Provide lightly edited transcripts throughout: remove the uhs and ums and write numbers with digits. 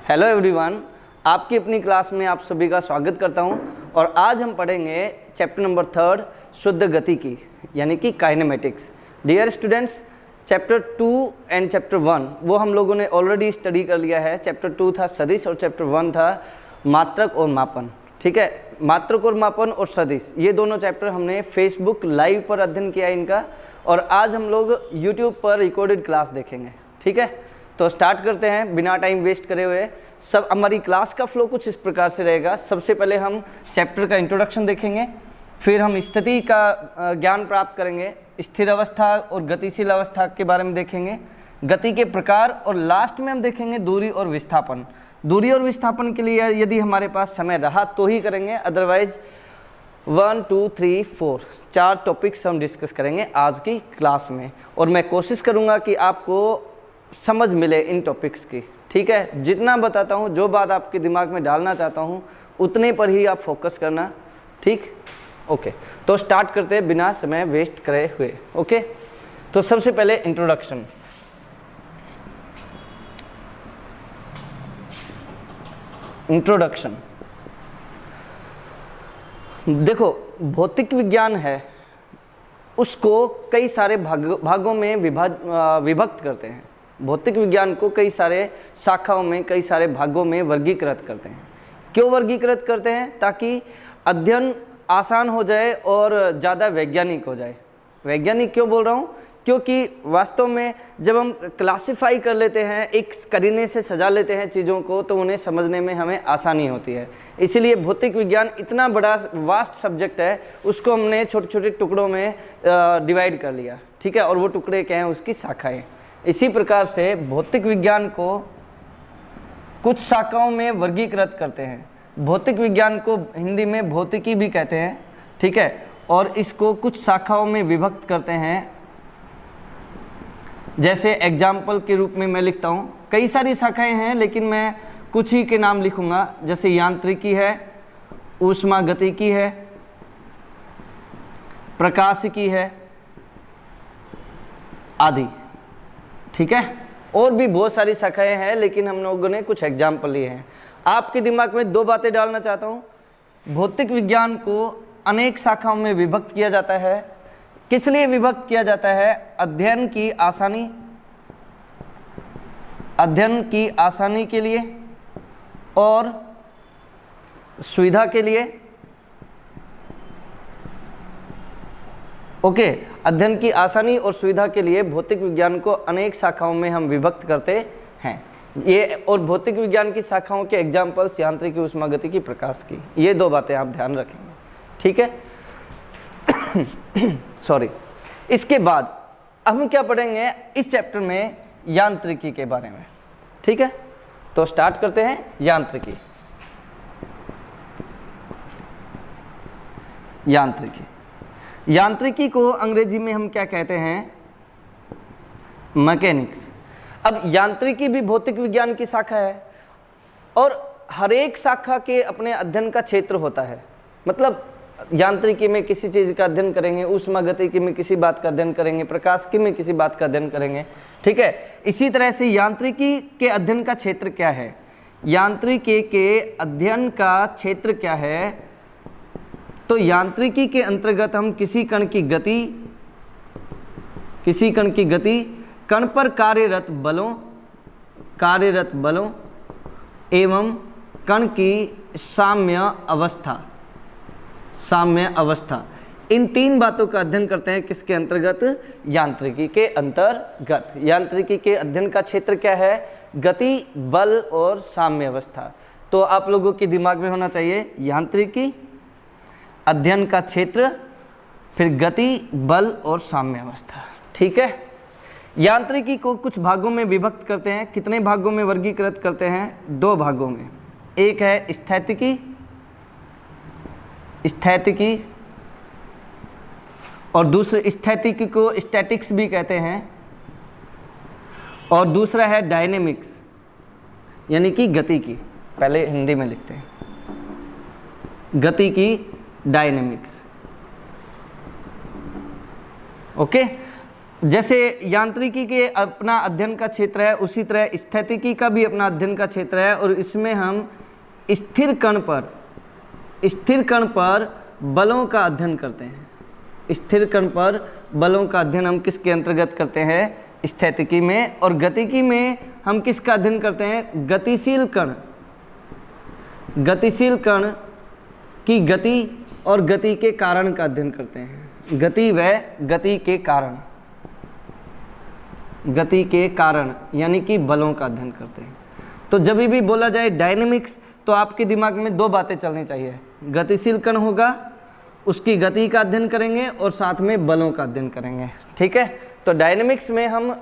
Hello everyone, आपकी अपनी class में आप सभी का स्वागत करता हूं। और आज हम पढ़ेंगे चैप्टर नंबर 3 शुद्ध गति की, यानी कि kinematics. Dear students, chapter 2 and chapter 1 वो हम लोगों ने ऑलरेडी स्टडी कर लिया है। चैप्टर 2 था सदिश और चैप्टर 1 था मात्रक और मापन। ठीक है, मात्रक और मापन और सदिश, ये दोनों चैप्टर हमने फेसबुक लाइव पर अध्ययन किया इनका, और आज हम लोग यूट्यूब पर रिकॉर्डेड क्लास देखेंगे। ठीक है, तो स्टार्ट करते हैं बिना टाइम वेस्ट करे हुए। सब हमारी क्लास का फ्लो कुछ इस प्रकार से रहेगा। सबसे पहले हम चैप्टर का इंट्रोडक्शन देखेंगे, फिर हम स्थिति का ज्ञान प्राप्त करेंगे, स्थिर अवस्था और गतिशील अवस्था के बारे में देखेंगे, गति के प्रकार, और लास्ट में हम देखेंगे दूरी और विस्थापन। दूरी और विस्थापन के लिए यदि हमारे पास समय रहा तो ही करेंगे, अदरवाइज 1 2 3 4 4 टॉपिक्स हम डिस्कस करेंगे आज की क्लास में। और मैं कोशिश करूँगा कि आपको समझ मिले इन टॉपिक्स की। ठीक है, जितना बताता हूँ, जो बात आपके दिमाग में डालना चाहता हूँ, उतने पर ही आप फोकस करना। ठीक, ओके। तो स्टार्ट करते हैं बिना समय वेस्ट करे हुए। ओके, तो सबसे पहले इंट्रोडक्शन। देखो, भौतिक विज्ञान है, उसको कई सारे भागों में विभक्त करते हैं। भौतिक विज्ञान को कई सारे शाखाओं में, कई सारे भागों में वर्गीकृत करते हैं। क्यों वर्गीकृत करते हैं? ताकि अध्ययन आसान हो जाए और ज़्यादा वैज्ञानिक हो जाए। वैज्ञानिक क्यों बोल रहा हूँ? क्योंकि वास्तव में जब हम क्लासिफाई कर लेते हैं, एक करीने से सजा लेते हैं चीज़ों को, तो उन्हें समझने में हमें आसानी होती है। इसीलिए भौतिक विज्ञान इतना बड़ा वास्ट सब्जेक्ट है, उसको हमने छोटे छोटे टुकड़ों में डिवाइड कर लिया। ठीक है, और वो टुकड़े क्या हैं? उसकी शाखाएँ। इसी प्रकार से भौतिक विज्ञान को कुछ शाखाओं में वर्गीकृत करते हैं। भौतिक विज्ञान को हिंदी में भौतिकी भी कहते हैं। ठीक है, और इसको कुछ शाखाओं में विभक्त करते हैं। जैसे एग्जाम्पल के रूप में मैं लिखता हूँ, कई सारी शाखाएं हैं लेकिन मैं कुछ ही के नाम लिखूंगा। जैसे यांत्रिकी है, ऊष्मागतिकी है, प्रकाशिकी है आदि। ठीक है, और भी बहुत सारी शाखाएं हैं, लेकिन हम लोगों ने कुछ एग्जाम्पल लिए हैं। आपके दिमाग में दो बातें डालना चाहता हूँ। भौतिक विज्ञान को अनेक शाखाओं में विभक्त किया जाता है। किस लिए विभक्त किया जाता है? अध्ययन की आसानी के लिए और सुविधा के लिए। ओके, अध्ययन की आसानी और सुविधा के लिए भौतिक विज्ञान को अनेक शाखाओं में हम विभक्त करते हैं। ये और भौतिक विज्ञान की शाखाओं के एग्जाम्पल्स यांत्रिकी, ऊष्मागतिकी, प्रकाश की, ये दो बातें आप ध्यान रखेंगे। ठीक है, सॉरी। इसके बाद हम क्या पढ़ेंगे इस चैप्टर में? यांत्रिकी के बारे में। ठीक है, तो स्टार्ट करते हैं। यांत्रिकी को अंग्रेजी में हम क्या कहते हैं? मैकेनिक्स। अब यांत्रिकी भी भौतिक विज्ञान की शाखा है, और हर एक शाखा के अपने अध्ययन का क्षेत्र होता है। मतलब यांत्रिकी में किसी चीज़ का अध्ययन करेंगे, ऊष्मागतिकी में किसी बात का अध्ययन करेंगे, प्रकाशिकी में किसी बात का अध्ययन करेंगे। ठीक है, इसी तरह से यांत्रिकी के अध्ययन का क्षेत्र क्या है? यांत्रिकी के अध्ययन का क्षेत्र क्या है? तो यांत्रिकी के अंतर्गत हम किसी कण की गति, कण पर कार्यरत बलों एवं कण की साम्य अवस्था, इन तीन बातों का अध्ययन करते हैं। किसके अंतर्गत? यांत्रिकी के अंतर्गत। यांत्रिकी के अध्ययन का क्षेत्र क्या है? गति, बल और साम्य अवस्था। तो आप लोगों के दिमाग में होना चाहिए यांत्रिकी, अध्ययन का क्षेत्र, फिर गति, बल और साम्य अवस्था। ठीक है, यांत्रिकी को कुछ भागों में विभक्त करते हैं। कितने भागों में वर्गीकृत करते हैं? 2 भागों में। एक है स्थैतिकी, और दूसरे स्थैतिकी को स्टैटिक्स भी कहते हैं, और दूसरा है डायनेमिक्स, यानी कि गति की। पहले हिंदी में लिखते हैं, गति की डायनेमिक्स। ओके, जैसे यांत्रिकी के अपना अध्ययन का क्षेत्र है, उसी तरह स्थैतिकी का भी अपना अध्ययन का क्षेत्र है, और इसमें हम स्थिर कण पर बलों का अध्ययन करते हैं। स्थिर कण पर बलों का अध्ययन हम किसके अंतर्गत करते हैं? स्थैतिकी में। और गतिकी में हम किसका अध्ययन करते हैं? गतिशील कण की गति और गति के कारण का अध्ययन करते हैं। गति व गति के कारण यानी कि बलों का अध्ययन करते हैं। तो जब भी बोला जाए डायनेमिक्स तो आपके दिमाग में दो बातें चलनी चाहिए। गतिशील कण होगा, उसकी गति का अध्ययन करेंगे और साथ में बलों का अध्ययन करेंगे। ठीक है, तो डायनेमिक्स में हम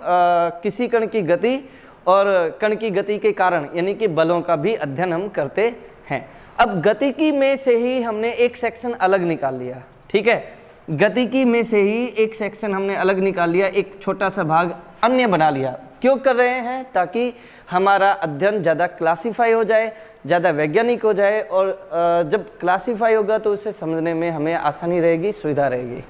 किसी कण की गति और कण की गति के कारण यानी कि बलों का भी अध्ययन हम करते हैं। अब गतिकी में से ही हमने एक सेक्शन अलग निकाल लिया। ठीक है, गतिकी में से ही एक सेक्शन हमने अलग निकाल लिया, एक छोटा सा भाग अन्य बना लिया। क्यों कर रहे हैं? ताकि हमारा अध्ययन ज़्यादा क्लासीफाई हो जाए, ज़्यादा वैज्ञानिक हो जाए, और जब क्लासीफाई होगा तो उसे समझने में हमें आसानी रहेगी, सुविधा रहेगी।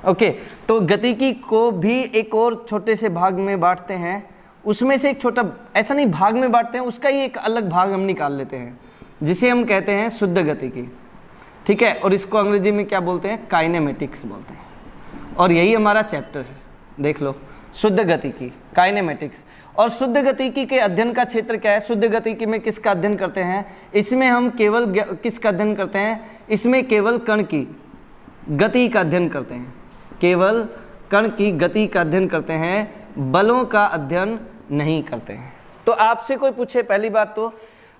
ओके, तो गतिकी को भी एक और छोटे से भाग में बांटते हैं। उसमें से एक छोटा, ऐसा नहीं भाग में बांटते हैं, उसका ही एक अलग भाग हम निकाल लेते हैं जिसे हम कहते हैं शुद्ध गतिकी। ठीक है, और इसको अंग्रेजी में क्या बोलते हैं? काइनेमेटिक्स बोलते हैं। और यही हमारा चैप्टर है, देख लो, शुद्ध गतिकी, काइनेमेटिक्स। और शुद्ध गतिकी के अध्ययन का क्षेत्र क्या है? शुद्ध गतिकी में किसका अध्ययन करते हैं? इसमें हम केवल किसका अध्ययन करते हैं? इसमें केवल कण की गति का अध्ययन करते हैं, केवल कण की गति का अध्ययन करते हैं, बलों का अध्ययन नहीं करते हैं। तो आपसे कोई पूछे पहली बात तो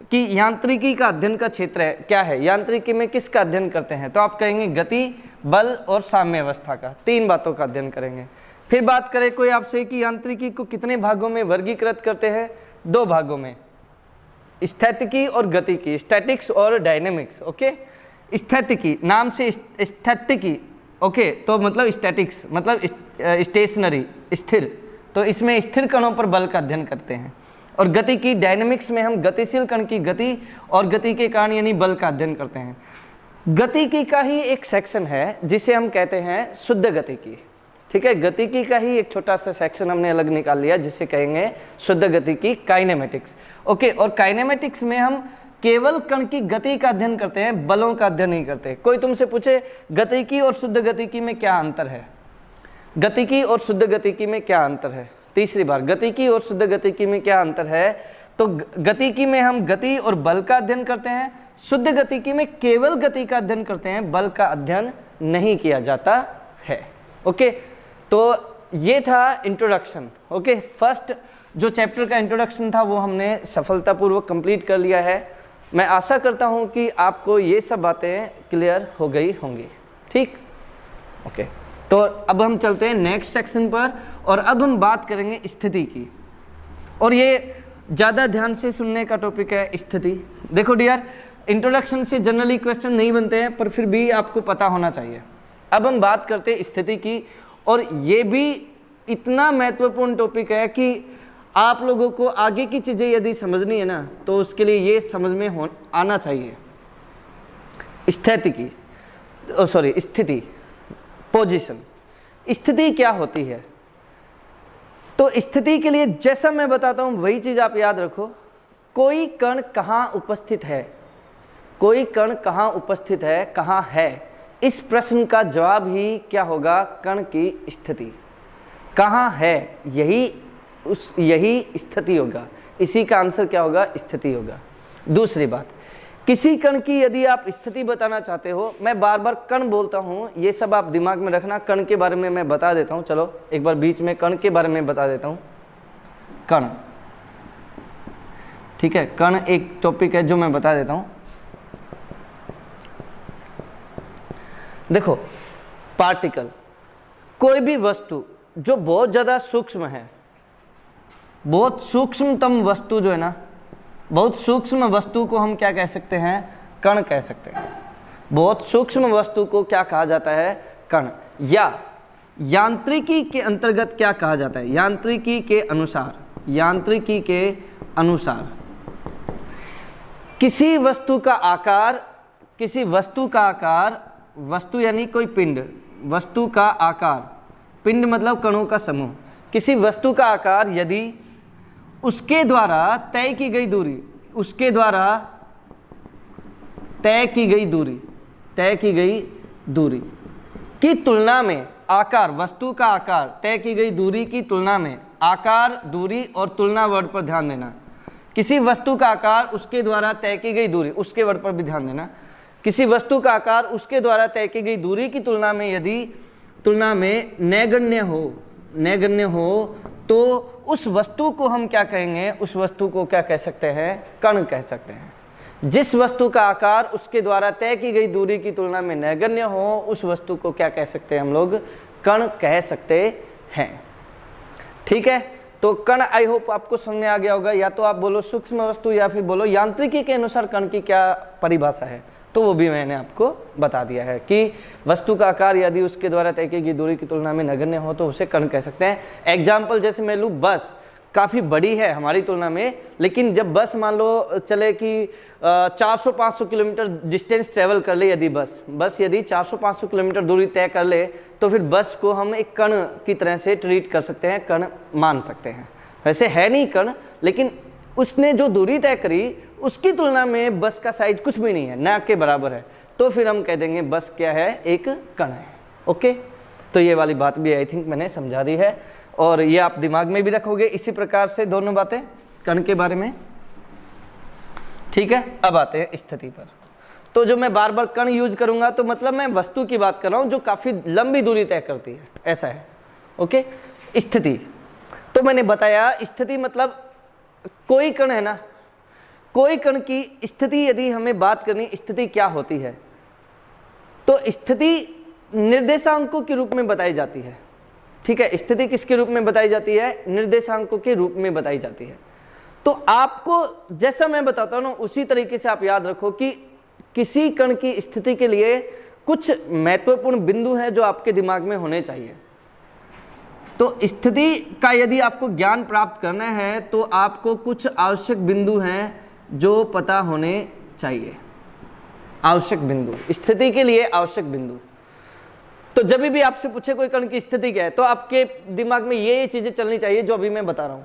कि यांत्रिकी का अध्ययन का क्षेत्र है क्या है, यांत्रिकी में किसका अध्ययन करते हैं? तो आप कहेंगे गति, बल और साम्यावस्था का, तीन बातों का अध्ययन करेंगे। फिर बात करें कोई आपसे कि यांत्रिकी को कितने भागों में वर्गीकृत करते हैं? दो भागों में, स्थैतिकी और गतिकी, स्टैटिक्स और डायनेमिक्स। ओके, स्थैतिकी नाम से स्थैतिकी, ओके, तो मतलब स्टैटिक्स मतलब स्टेशनरी, स्थिर, तो इसमें स्थिर कणों पर बल का अध्ययन करते हैं। और गतिकी डायनेमिक्स में हम गतिशील कण की गति और गति के कारण यानी बल का अध्ययन करते हैं। गतिकी का ही एक सेक्शन है जिसे हम कहते हैं शुद्ध गतिकी। ठीक है, गतिकी का ही एक छोटा सा सेक्शन हमने अलग निकाल लिया जिसे कहेंगे शुद्ध गतिकी, काइनेमेटिक्स। ओके, और काइनेमेटिक्स में हम केवल कण की गति का अध्ययन करते हैं, बलों का अध्ययन नहीं करते। कोई तुमसे पूछे गतिकी और शुद्ध गतिकी में क्या अंतर है? गतिकी और शुद्ध गतिकी में क्या अंतर है? तीसरी बार, गतिकी और शुद्ध गतिकी में क्या अंतर है? तो गतिकी में हम गति और बल का अध्ययन करते हैं, शुद्ध गतिकी में केवल गति का अध्ययन करते हैं, बल का अध्ययन नहीं किया जाता है। ओके, तो ये था इंट्रोडक्शन। ओके, फर्स्ट जो चैप्टर का इंट्रोडक्शन था वो हमने सफलतापूर्वक कंप्लीट कर लिया है। मैं आशा करता हूँ कि आपको ये सब बातें क्लियर हो गई होंगी। ठीक, ओके, तो अब हम चलते हैं नेक्स्ट सेक्शन पर, और अब हम बात करेंगे स्थिति की। और ये ज़्यादा ध्यान से सुनने का टॉपिक है, स्थिति। देखो डियर, इंट्रोडक्शन से जनरली क्वेश्चन नहीं बनते हैं, पर फिर भी आपको पता होना चाहिए। अब हम बात करते हैं स्थिति की, और ये भी इतना महत्वपूर्ण टॉपिक है कि आप लोगों को आगे की चीज़ें यदि समझनी है ना, तो उसके लिए ये समझ में आना चाहिए। स्थिति, पोजीशन। स्थिति क्या होती है? तो स्थिति के लिए जैसा मैं बताता हूँ वही चीज़ आप याद रखो। कोई कण कहाँ उपस्थित है, कोई कण कहाँ उपस्थित है, कहाँ है, इस प्रश्न का जवाब ही क्या होगा? कण की स्थिति। कहाँ है, यही स्थिति होगा, इसी का आंसर क्या होगा? स्थिति होगा। दूसरी बात, किसी कण की यदि आप स्थिति बताना चाहते हो, मैं बार बार कण बोलता हूँ, ये सब आप दिमाग में रखना। कण के बारे में मैं बता देता हूँ, चलो एक बार बीच में कण के बारे में बता देता हूँ। कण, ठीक है, कण एक टॉपिक है जो मैं बता देता हूँ। देखो, पार्टिकल, कोई भी वस्तु जो बहुत ज़्यादा सूक्ष्म है, बहुत सूक्ष्मतम वस्तु जो है ना, बहुत सूक्ष्म वस्तु को हम क्या कह सकते हैं? कण कह सकते हैं। बहुत सूक्ष्म वस्तु को क्या कहा जाता है? कण। या यांत्रिकी के अंतर्गत क्या कहा जाता है? यांत्रिकी के अनुसार किसी वस्तु का आकार, वस्तु यानी कोई पिंड, वस्तु का आकार पिंड मतलब कणों का समूह। किसी वस्तु का आकार यदि उसके द्वारा तय की गई दूरी, उसके द्वारा तय की गई दूरी की तुलना में आकार, वस्तु का आकार तय की गई दूरी की तुलना में, आकार, दूरी और तुलना वर्ड पर ध्यान देना। किसी वस्तु का आकार उसके द्वारा तय की गई दूरी, उसके वर्ड पर भी ध्यान देना। किसी वस्तु का आकार उसके द्वारा तय की गई दूरी की तुलना में यदि तुलना में नगण्य हो तो उस वस्तु को हम क्या कहेंगे? उस वस्तु को क्या कह सकते हैं? कण कह सकते हैं। जिस वस्तु का आकार उसके द्वारा तय की गई दूरी की तुलना में नगण्य हो, उस वस्तु को क्या कह सकते हैं हम लोग? कण कह सकते हैं। ठीक है, तो कण आई होप आपको समझ में आ गया होगा। या तो आप बोलो सूक्ष्म वस्तु या फिर बोलो यांत्रिकी के अनुसार कण की क्या परिभाषा है, तो वो भी मैंने आपको बता दिया है कि वस्तु का आकार यदि उसके द्वारा तय की गई दूरी की तुलना में नगण्य हो तो उसे कण कह सकते हैं। एग्जाम्पल जैसे मैं लूँ, बस काफ़ी बड़ी है हमारी तुलना में, लेकिन जब बस मान लो चले कि 400-500 किलोमीटर डिस्टेंस ट्रेवल कर ले, यदि बस यदि 400-500 किलोमीटर दूरी तय कर ले, तो फिर बस को हम एक कण की तरह से ट्रीट कर सकते हैं, कण मान सकते हैं। वैसे है नहीं कण, लेकिन उसने जो दूरी तय करी उसकी तुलना में बस का साइज कुछ भी नहीं है, ना के बराबर है, तो फिर हम कह देंगे बस क्या है? एक कण है। ओके, तो ये वाली बात भी आई थिंक मैंने समझा दी है और ये आप दिमाग में भी रखोगे इसी प्रकार से दोनों बातें कण के बारे में। ठीक है, अब आते हैं स्थिति पर। तो जो मैं बार बार कण यूज करूंगा तो मतलब मैं वस्तु की बात कर रहा हूं जो काफी लंबी दूरी तय करती है, ऐसा है। ओके, स्थिति तो मैंने बताया, स्थिति मतलब कोई कण है ना, कोई कण की स्थिति यदि हमें बात करनी, स्थिति क्या होती है, तो स्थिति निर्देशांकों के रूप में बताई जाती है। ठीक है, स्थिति किसके रूप में बताई जाती है? निर्देशांकों के रूप में बताई जाती है। तो आपको जैसा मैं बताता हूं ना उसी तरीके से आप याद रखो कि किसी कण की स्थिति के लिए कुछ महत्वपूर्ण बिंदु हैं जो आपके दिमाग में होने चाहिए। तो स्थिति का यदि आपको ज्ञान प्राप्त करना है तो आपको कुछ आवश्यक बिंदु हैं जो पता होने चाहिए। आवश्यक बिंदु, स्थिति के लिए आवश्यक बिंदु। तो जब भी आपसे पूछे कोई कण की स्थिति क्या है तो आपके दिमाग में ये चीजें चलनी चाहिए जो अभी मैं बता रहा हूं।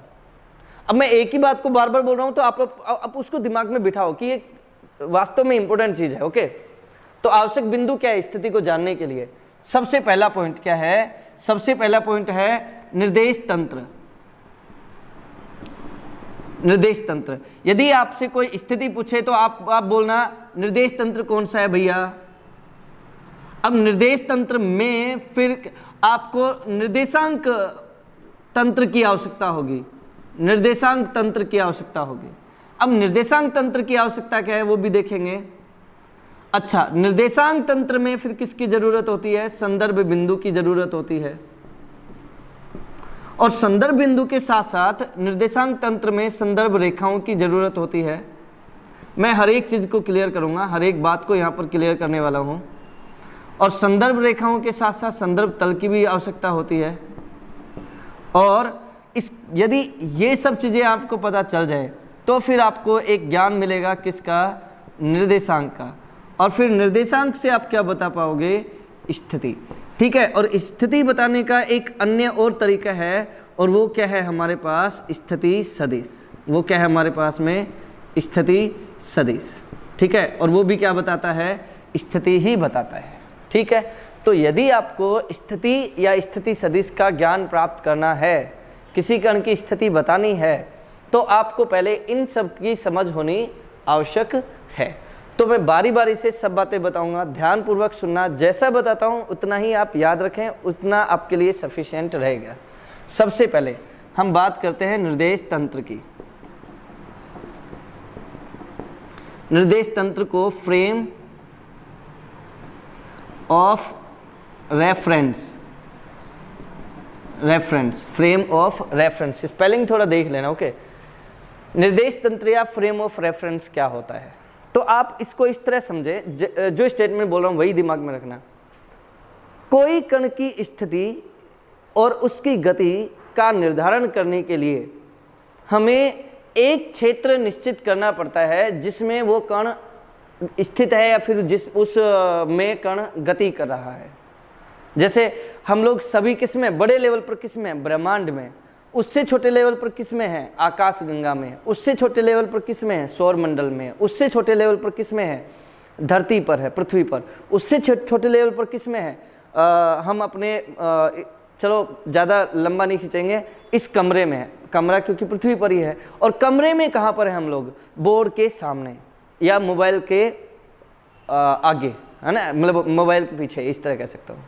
अब मैं एक ही बात को बार बार बोल रहा हूं तो आप उसको दिमाग में बिठाओ कि ये वास्तव में इंपॉर्टेंट चीज है। ओके, तो आवश्यक बिंदु क्या है स्थिति को जानने के लिए? सबसे पहला पॉइंट क्या है? सबसे पहला पॉइंट है निर्देश तंत्र। निर्देश तंत्र, यदि आपसे कोई स्थिति पूछे तो आप बोलना निर्देश तंत्र कौन सा है भैया। अब निर्देश तंत्र में फिर आपको निर्देशांक तंत्र की आवश्यकता होगी, निर्देशांक तंत्र की आवश्यकता होगी। अब निर्देशांक तंत्र की आवश्यकता क्या है वो भी देखेंगे। अच्छा, निर्देशांक तंत्र में फिर किसकी जरूरत होती है? संदर्भ बिंदु की जरूरत होती है। और संदर्भ बिंदु के साथ साथ निर्देशांक तंत्र में संदर्भ रेखाओं की जरूरत होती है। मैं हर एक चीज को क्लियर करूंगा, हर एक बात को यहाँ पर क्लियर करने वाला हूं। और संदर्भ रेखाओं के साथ साथ संदर्भ तल की भी आवश्यकता होती है। और यदि ये सब चीजें आपको पता चल जाए तो फिर आपको एक ज्ञान मिलेगा किसका? निर्देशांक का। और फिर निर्देशांक से आप क्या बता पाओगे? स्थिति। ठीक है, और स्थिति बताने का एक अन्य और तरीका है और वो क्या है हमारे पास? स्थिति सदिश। वो क्या है हमारे पास में? स्थिति सदिश। ठीक है, और वो भी क्या बताता है? स्थिति ही बताता है। ठीक है, तो यदि आपको स्थिति या स्थिति सदिश का ज्ञान प्राप्त करना है, किसी कण की स्थिति बतानी है, तो आपको पहले इन सब की समझ होनी आवश्यक है। तो मैं बारी बारी से सब बातें बताऊंगा, ध्यानपूर्वक सुनना। जैसा बताता हूं उतना ही आप याद रखें, उतना आपके लिए सफिशिएंट रहेगा। सबसे पहले हम बात करते हैं निर्देश तंत्र की। निर्देश तंत्र को frame of reference, frame of reference, spelling थोड़ा देख लेना। ओके, निर्देश तंत्र या फ्रेम ऑफ रेफरेंस क्या होता है? तो आप इसको इस तरह समझे, जो स्टेटमेंट बोल रहा हूं वही दिमाग में रखना। कोई कण की स्थिति और उसकी गति का निर्धारण करने के लिए हमें एक क्षेत्र निश्चित करना पड़ता है जिसमें वो कण स्थित है या फिर जिस उस में कण गति कर रहा है। जैसे हम लोग सभी किस में, बड़े लेवल पर किस में, ब्रह्मांड में। उससे छोटे लेवल पर किस में है, आकाश गंगा में। उससे छोटे लेवल पर किस में है, सौर मंडल में। उससे छोटे लेवल पर किस में है, धरती पर है, पृथ्वी पर। उससे छोटे लेवल पर किस में है, हम अपने चलो ज़्यादा लंबा नहीं खींचेंगे, इस कमरे में है। कमरा क्योंकि पृथ्वी पर ही है। और कमरे में कहाँ पर है हम लोग, बोर्ड के सामने या मोबाइल के आगे, है ना, मतलब मोबाइल के पीछे, इस तरह कह सकता हूँ।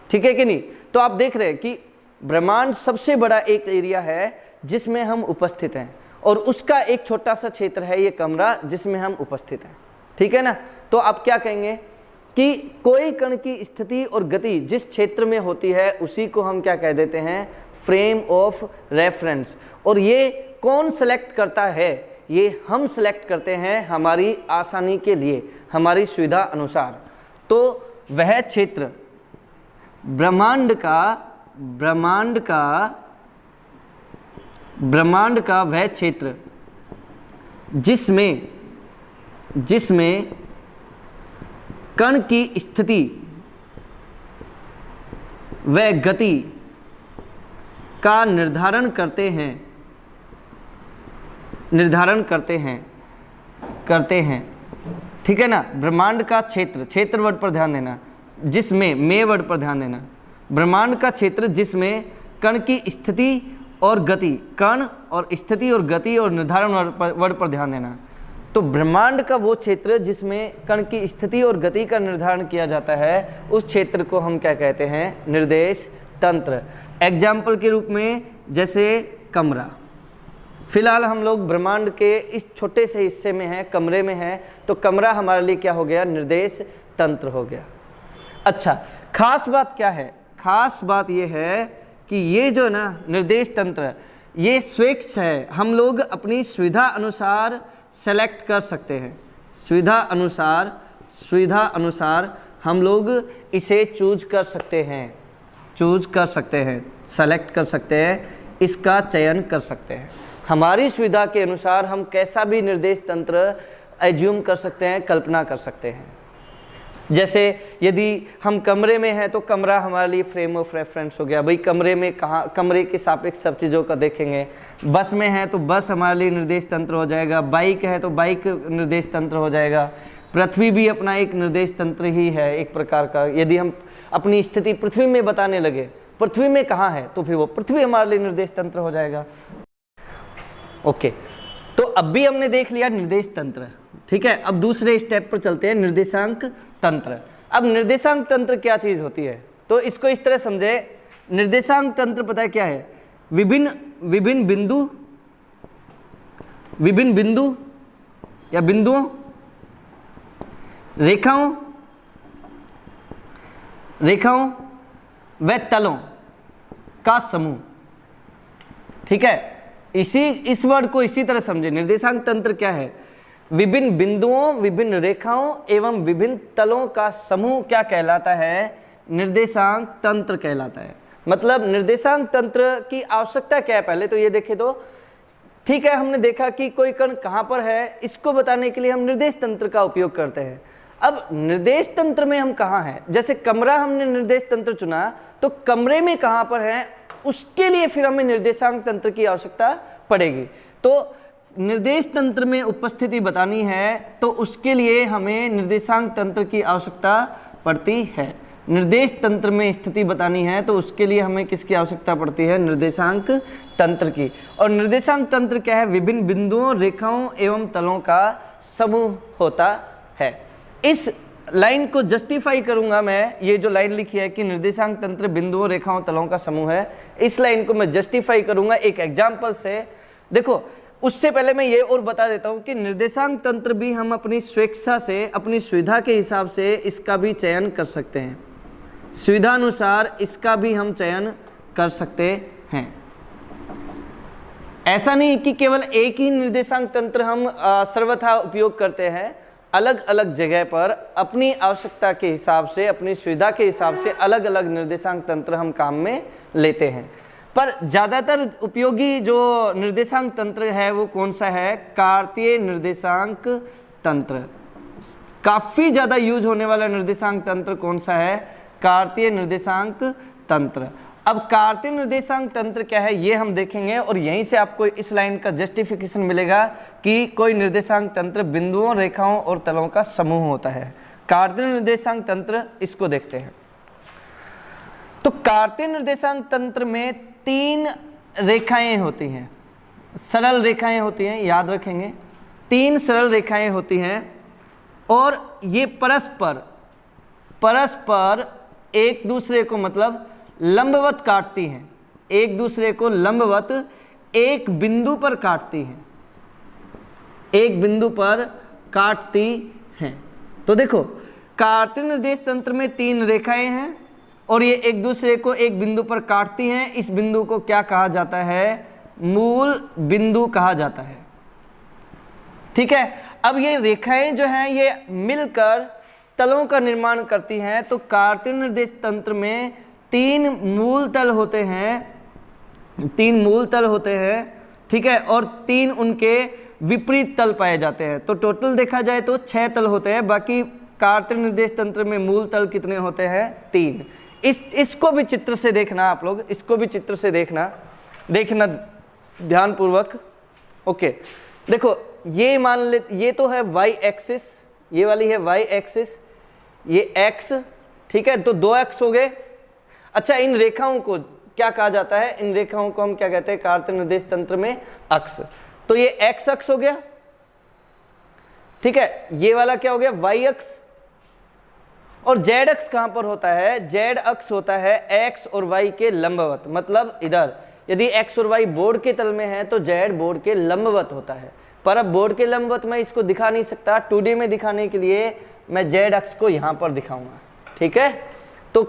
ठीक है कि नहीं। तो आप देख रहे हैं कि ब्रह्मांड सबसे बड़ा एक एरिया है जिसमें हम उपस्थित हैं, और उसका एक छोटा सा क्षेत्र है ये कमरा जिसमें हम उपस्थित हैं। ठीक है ना। तो आप क्या कहेंगे कि कोई कण की स्थिति और गति जिस क्षेत्र में होती है उसी को हम क्या कह देते हैं, फ्रेम ऑफ रेफरेंस। और ये कौन सेलेक्ट करता है, ये हम सेलेक्ट करते हैं हमारी आसानी के लिए, हमारी सुविधा अनुसार। तो वह क्षेत्र ब्रह्मांड का वह क्षेत्र जिसमें कण की स्थिति व गति का निर्धारण करते हैं। ठीक है ना। ब्रह्मांड का क्षेत्र वर्ड पर ध्यान देना, जिसमें में वर्ड पर ध्यान देना। ब्रह्मांड का क्षेत्र जिसमें कण की स्थिति और गति, कण और स्थिति और गति और निर्धारण वर्ड पर ध्यान देना। तो ब्रह्मांड का वो क्षेत्र जिसमें कण की स्थिति और गति का निर्धारण किया जाता है, उस क्षेत्र को हम क्या कहते हैं, निर्देश तंत्र। एग्जाम्पल के रूप में जैसे कमरा। फिलहाल हम लोग ब्रह्मांड के इस छोटे से हिस्से में हैं, कमरे में हैं, तो कमरा हमारे लिए क्या हो गया, निर्देश तंत्र हो गया। अच्छा, खास बात क्या है, खास बात ये है कि ये जो ना निर्देश तंत्र, ये स्वेच्छ है, हम लोग अपनी सुविधा अनुसार सेलेक्ट कर सकते हैं। सुविधा अनुसार हम लोग इसे चूज कर सकते हैं, सेलेक्ट कर सकते हैं, इसका चयन कर सकते हैं। हमारी सुविधा के अनुसार हम कैसा भी निर्देश तंत्र एज्यूम कर सकते हैं, कल्पना कर सकते हैं। जैसे यदि हम कमरे में हैं तो कमरा हमारे लिए फ्रेम ऑफ रेफरेंस हो गया। भाई कमरे में कहाँ, कमरे के सापेक्ष सब चीज़ों का देखेंगे। बस में है तो बस हमारे लिए निर्देश तंत्र हो जाएगा, बाइक है तो बाइक निर्देश तंत्र हो जाएगा। पृथ्वी भी अपना एक निर्देश तंत्र ही है एक प्रकार का। यदि हम अपनी स्थिति पृथ्वी में बताने लगे, पृथ्वी में कहाँ है, तो फिर वो पृथ्वी हमारे लिए निर्देश तंत्र हो जाएगा। ओके, तो अब भी हमने देख लिया निर्देश तंत्र। ठीक है, अब दूसरे स्टेप पर चलते हैं, निर्देशांक तंत्र। अब निर्देशांक तंत्र क्या चीज होती है, तो इसको इस तरह समझे। निर्देशांक तंत्र पता है क्या है, विभिन्न बिंदु या बिंदुओं, रेखाओं व तलों का समूह। ठीक है, इस वर्ड को इसी तरह समझे। निर्देशांक तंत्र क्या है, विभिन्न बिंदुओं, विभिन्न रेखाओं एवं विभिन्न तलों का समूह क्या कहलाता है, निर्देशांक तंत्र कहलाता है। मतलब निर्देशांक तंत्र की आवश्यकता क्या है, पहले तो ये देखे तो ठीक है, हमने देखा कि कोई कण कहाँ पर है, इसको बताने के लिए हम निर्देश तंत्र का उपयोग करते हैं। अब निर्देश तंत्र में हम कहाँ हैं, जैसे कमरा हमने निर्देश तंत्र चुना, तो कमरे में कहाँ पर है, उसके लिए फिर हमें निर्देशांक तंत्र की आवश्यकता पड़ेगी। तो निर्देश तंत्र में उपस्थिति बतानी है तो उसके लिए हमें निर्देशांक तंत्र की आवश्यकता पड़ती है। निर्देश तंत्र में स्थिति बतानी है तो उसके लिए हमें किसकी आवश्यकता पड़ती है, निर्देशांक तंत्र की। और निर्देशांक तंत्र क्या है, विभिन्न बिंदुओं, रेखाओं एवं तलों का समूह होता है। इस लाइन को जस्टिफाई करूंगा मैं, ये जो लाइन लिखी है कि निर्देशांक तंत्र बिंदुओं, रेखाओं, तलों का समूह है, इस लाइन को मैं जस्टिफाई करूंगा एक एग्जाम्पल से। देखो, उससे पहले मैं ये और बता देता हूं कि निर्देशांक तंत्र भी हम अपनी स्वेच्छा से, अपनी सुविधा के हिसाब से इसका भी चयन कर सकते हैं। सुविधा अनुसार इसका भी हम चयन कर सकते हैं। ऐसा नहीं कि केवल एक ही निर्देशांक तंत्र हम सर्वथा उपयोग करते हैं, अलग अलग जगह पर अपनी आवश्यकता के हिसाब से, अपनी सुविधा के हिसाब से अलग अलग निर्देशांक तंत्र हम काम में लेते हैं। पर ज़्यादातर उपयोगी जो निर्देशांक तंत्र है वो कौन सा है, कार्तीय निर्देशांक तंत्र। काफ़ी ज़्यादा यूज होने वाला निर्देशांक तंत्र कौन सा है, कार्तीय निर्देशांक तंत्र। अब कार्तीय निर्देशांक तंत्र क्या है ये हम देखेंगे और यहीं से आपको इस लाइन का जस्टिफिकेशन मिलेगा कि कोई निर्देशांक तंत्र बिंदुओं, रेखाओं और तलों का समूह होता है। कार्तीय निर्देशांक तंत्र, इसको देखते हैं। तो कार्तीय निर्देशांक तंत्र में 3 रेखाएं होती हैं, सरल रेखाएं होती हैं, याद रखेंगे 3 सरल रेखाएं होती हैं और ये परस्पर एक दूसरे को मतलब लंबवत काटती हैं, एक दूसरे को लंबवत एक बिंदु पर काटती हैं, एक बिंदु पर काटती हैं। तो देखो कार्तीय निर्देश तंत्र में 3 रेखाएं हैं और ये एक दूसरे को एक बिंदु पर काटती हैं। इस बिंदु को क्या कहा जाता है? मूल बिंदु कहा जाता है। ठीक है, अब ये रेखाएं जो हैं ये मिलकर तलों का निर्माण करती हैं। तो कार्तीय निर्देश तंत्र में 3 मूल तल होते हैं, 3 मूल तल होते हैं, ठीक है, और 3 उनके विपरीत तल पाए जाते हैं। तो टोटल देखा जाए तो 6 तल होते हैं। बाकी कार्तीय निर्देश तंत्र में मूल तल कितने होते हैं? 3। इसको भी चित्र से देखना आप लोग, इसको भी चित्र से देखना ध्यान पूर्वक। ओके, देखो ये मान ले, ये तो है y एक्सिस, ये वाली है y एक्सिस, ये x, ठीक है, तो 2 x हो गए। अच्छा, इन रेखाओं को क्या कहा जाता है? इन रेखाओं को हम क्या कहते हैं कार्तीय निर्देश तंत्र में? अक्ष। तो ये x अक्ष हो गया, ठीक है, ये वाला क्या हो गया? y अक्ष। और z अक्ष कहां पर होता है? z अक्ष होता है x और y के लंबवत, मतलब इधर। यदि x और y बोर्ड के तल में है तो z बोर्ड के लंबवत होता है। पर अब बोर्ड के लंबवत मैं इसको दिखा नहीं सकता, 2D में दिखाने के लिए मैं z अक्ष को यहां पर दिखाऊंगा, ठीक है। तो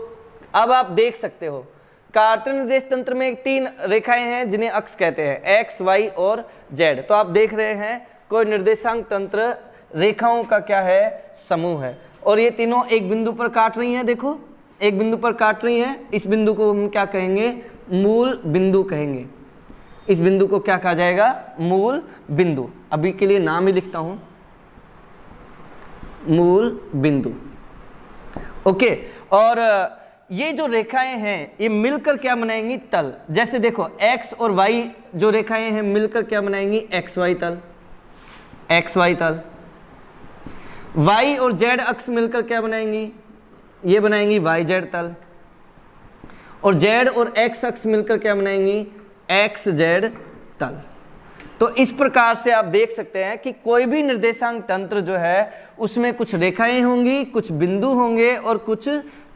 अब आप देख सकते हो कार्तीय निर्देश तंत्र में 3 रेखाएं हैं जिन्हें अक्ष कहते हैं, x, y और z। तो आप देख रहे हैं कोई निर्देशांक तंत्र रेखाओं का क्या है? समूह है। और ये तीनों एक बिंदु पर काट रही हैं, देखो एक बिंदु पर काट रही हैं। इस बिंदु को हम क्या कहेंगे? मूल बिंदु कहेंगे। इस बिंदु को क्या कहा जाएगा? मूल बिंदु। अभी के लिए नाम ही लिखता हूं, मूल बिंदु। ओके, और ये जो रेखाएं हैं ये मिलकर क्या बनाएंगी? तल। जैसे देखो x और y जो रेखाएं हैं मिलकर क्या बनाएंगी? xy तल, xy तल। y और z अक्ष मिलकर क्या बनाएंगी? ये बनाएंगी yz तल। और z और x अक्ष मिलकर क्या बनाएंगी? xz तल। तो इस प्रकार से आप देख सकते हैं कि कोई भी निर्देशांक तंत्र जो है उसमें कुछ रेखाएं होंगी, कुछ बिंदु होंगे और कुछ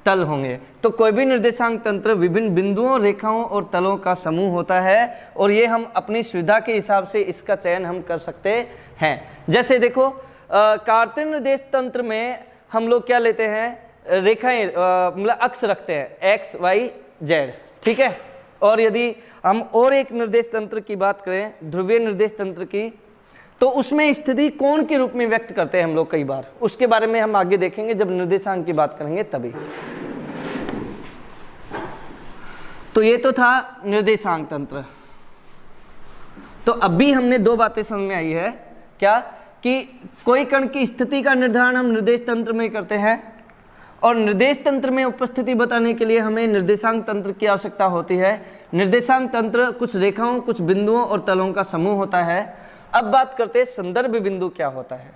तल होंगे। तो कोई भी निर्देशांक तंत्र विभिन्न बिंदुओं, रेखाओं और तलों का समूह होता है और ये हम अपनी सुविधा के हिसाब से इसका चयन हम कर सकते हैं। जैसे देखो कार्तीय निर्देश तंत्र में हम लोग क्या लेते हैं? रेखाएं मतलब अक्ष रखते हैं x, y, z, ठीक है। और यदि हम और एक निर्देश तंत्र की बात करें, ध्रुवीय निर्देश तंत्र की, तो उसमें स्थिति कोण के रूप में व्यक्त करते हैं हम लोग कई बार। उसके बारे में हम आगे देखेंगे जब निर्देशांक की बात करेंगे तभी। तो ये तो था निर्देशांक तंत्र। तो अभी हमने 2 बातें समझ में आई है, क्या? कि कोई कण की स्थिति का निर्धारण हम निर्देश तंत्र में करते हैं और निर्देश तंत्र में उपस्थिति बताने के लिए हमें निर्देशांक तंत्र की आवश्यकता होती है। निर्देशांक तंत्र कुछ रेखाओं, कुछ बिंदुओं और तलों का समूह होता है। अब बात करते हैं संदर्भ बिंदु क्या होता है।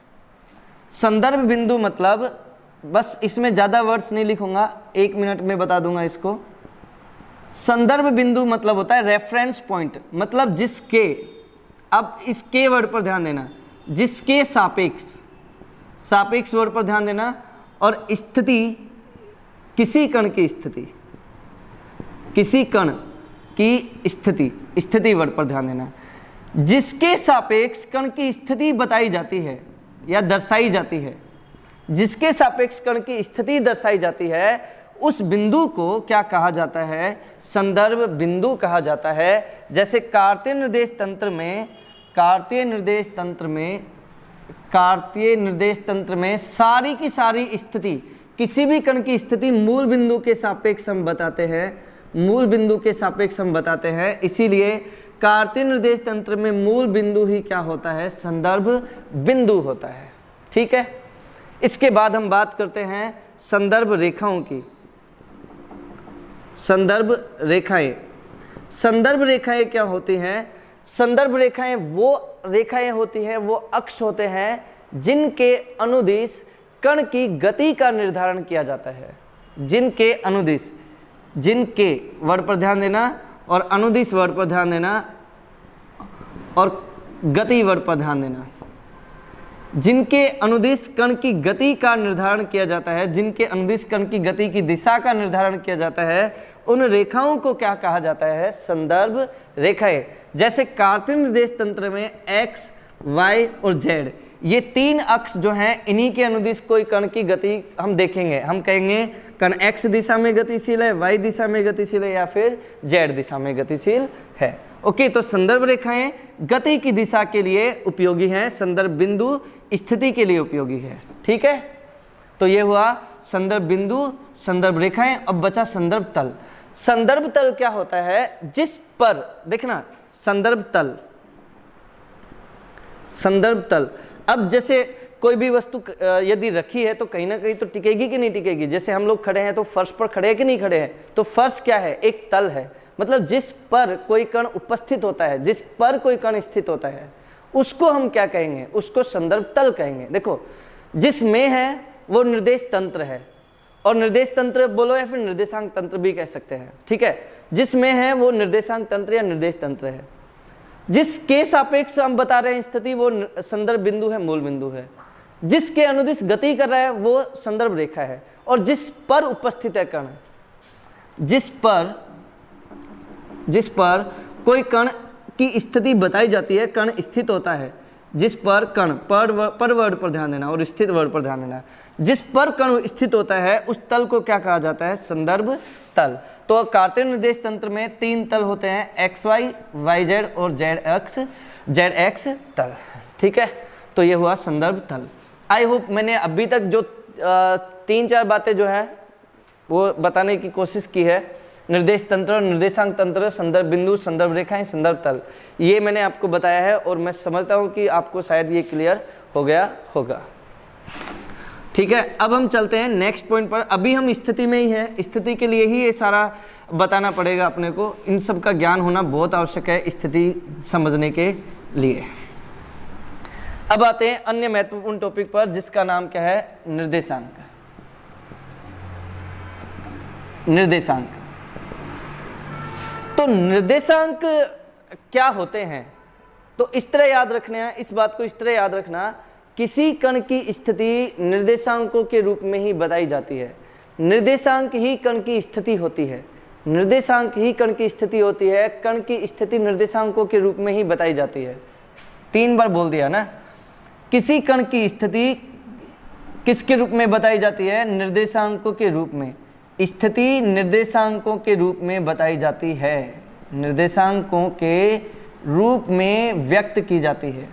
संदर्भ बिंदु मतलब, बस इसमें ज़्यादा वर्ड्स नहीं लिखूंगा, 1 मिनट में बता दूंगा इसको। संदर्भ बिंदु मतलब होता है रेफरेंस पॉइंट, मतलब जिसके, अब इसके वर्ड पर ध्यान देना, जिसके सापेक्ष, सापेक्ष वर्ड पर ध्यान देना, और स्थिति, किसी कण की स्थिति, किसी कण की स्थिति, स्थिति वर्ड पर ध्यान देना, जिसके सापेक्ष कण की स्थिति बताई जाती है या दर्शाई जाती है, जिसके सापेक्ष कण की स्थिति दर्शाई जाती है, उस बिंदु को क्या कहा जाता है? संदर्भ बिंदु कहा जाता है। जैसे कार्तीय निर्देश तंत्र में, कार्तीय निर्देश तंत्र में सारी की सारी स्थिति, किसी भी कण की स्थिति मूल बिंदु के सापेक्ष हम बताते हैं, मूल बिंदु के सापेक्ष हम बताते हैं। इसीलिए कार्तीय निर्देश तंत्र में मूल बिंदु ही क्या होता है? संदर्भ बिंदु होता है, ठीक है। इसके बाद हम बात करते हैं संदर्भ रेखाओं की। संदर्भ रेखाएं। संदर्भ रेखाएं क्या होती हैं? संदर्भ रेखाएं वो रेखाएं होती हैं, वो अक्ष होते हैं जिनके अनुदिश कण की गति का निर्धारण किया जाता है। जिनके अनुदिश, जिनके वर्ड पर ध्यान देना और अनुदिश वर्ड पर ध्यान देना और गति वर्ड पर ध्यान देना। जिनके अनुदिश कण की गति का निर्धारण किया जाता है, जिनके अनुदिश कण की गति की दिशा का निर्धारण किया जाता है, उन रेखाओं को क्या कहा जाता है? संदर्भ रेखाएं। जैसे कार्तीय निर्देश तंत्र में एक्स, वाई और जेड, ये तीन अक्ष जो हैं, इन्हीं के अनुदिश कोई कण की गति हम देखेंगे। हम कहेंगे कण एक्स दिशा में गतिशील है, वाई दिशा में गतिशील है, या फिर जेड दिशा में गतिशील है। ओके, तो संदर्भ रेखाएं गति की दिशा के लिए उपयोगी हैं, संदर्भ बिंदु स्थिति के लिए उपयोगी है। ठीक है, तो ये हुआ संदर्भ बिंदु, संदर्भ रेखाएं। अब बचा संदर्भ तल। संदर्भ तल क्या होता है? जिस पर, देखना, संदर्भ तल, संदर्भ तल। अब जैसे कोई भी वस्तु यदि रखी है तो कहीं ना कहीं तो टिकेगी कि नहीं टिकेगी। जैसे हम लोग खड़े हैं तो फर्श पर खड़े हैं कि नहीं खड़े हैं? तो फर्श क्या है? एक तल है। मतलब जिस पर कोई कण उपस्थित होता है, जिस पर कोई कण स्थित होता है, उसको हम क्या कहेंगे? उसको संदर्भ तल कहेंगे। देखो, जिसमें है वो निर्देश तंत्र है, और निर्देश तंत्र बोलो या फिर निर्देशांक तंत्र भी कह सकते हैं। ठीक है, जिसमें है वो निर्देशांक तंत्र या निर्देश तंत्र है। जिसके सापेक्ष हम बता रहे हैं स्थिति, वो संदर्भ बिंदु है, मूल बिंदु है। जिसके अनुदिश गति कर रहा है वो संदर्भ रेखा है। और जिस पर उपस्थित है कण, जिस पर कोई कण की स्थिति बताई जाती है, कण स्थित होता है, जिस पर कण, पर वर्ड पर ध्यान देना और स्थित वर्ड पर ध्यान देना। जिस पर कण स्थित होता है उस तल को क्या कहा जाता है? संदर्भ तल। तो कार्तीय निर्देश तंत्र में तीन तल होते हैं, एक्स वाई, वाई जेड और जेड एक्स तल। ठीक है, तो ये हुआ संदर्भ तल। आई होप मैंने अभी तक जो 3-4 बातें जो है वो बताने की कोशिश की है। निर्देश तंत्र, निर्देशांक तंत्र, संदर्भ बिंदु, संदर्भ रेखाएं, संदर्भ तल, ये मैंने आपको बताया है और मैं समझता हूँ कि आपको शायद ये क्लियर हो गया होगा। ठीक है, अब हम चलते हैं नेक्स्ट पॉइंट पर। अभी हम स्थिति में ही है, स्थिति के लिए ही ये सारा बताना पड़ेगा अपने को। इन सब का ज्ञान होना बहुत आवश्यक है स्थिति समझने के लिए। अब आते हैं अन्य महत्वपूर्ण टॉपिक पर, जिसका नाम क्या है? निर्देशांक। निर्देशांक। तो निर्देशांक क्या होते हैं? तो इस तरह याद रखना है, इस बात को इस तरह याद रखना, किसी कण की स्थिति निर्देशांकों के रूप में ही बताई जाती है। निर्देशांक ही कण की स्थिति होती है, निर्देशांक ही कण की स्थिति होती है। कण की स्थिति निर्देशांकों के रूप में ही बताई जाती है। 3 बार बोल दिया ना। किसी कण की स्थिति किसके रूप में बताई जाती है? निर्देशांकों के रूप में। स्थिति निर्देशांकों के रूप में बताई जाती है, निर्देशांकों के रूप में व्यक्त की जाती है।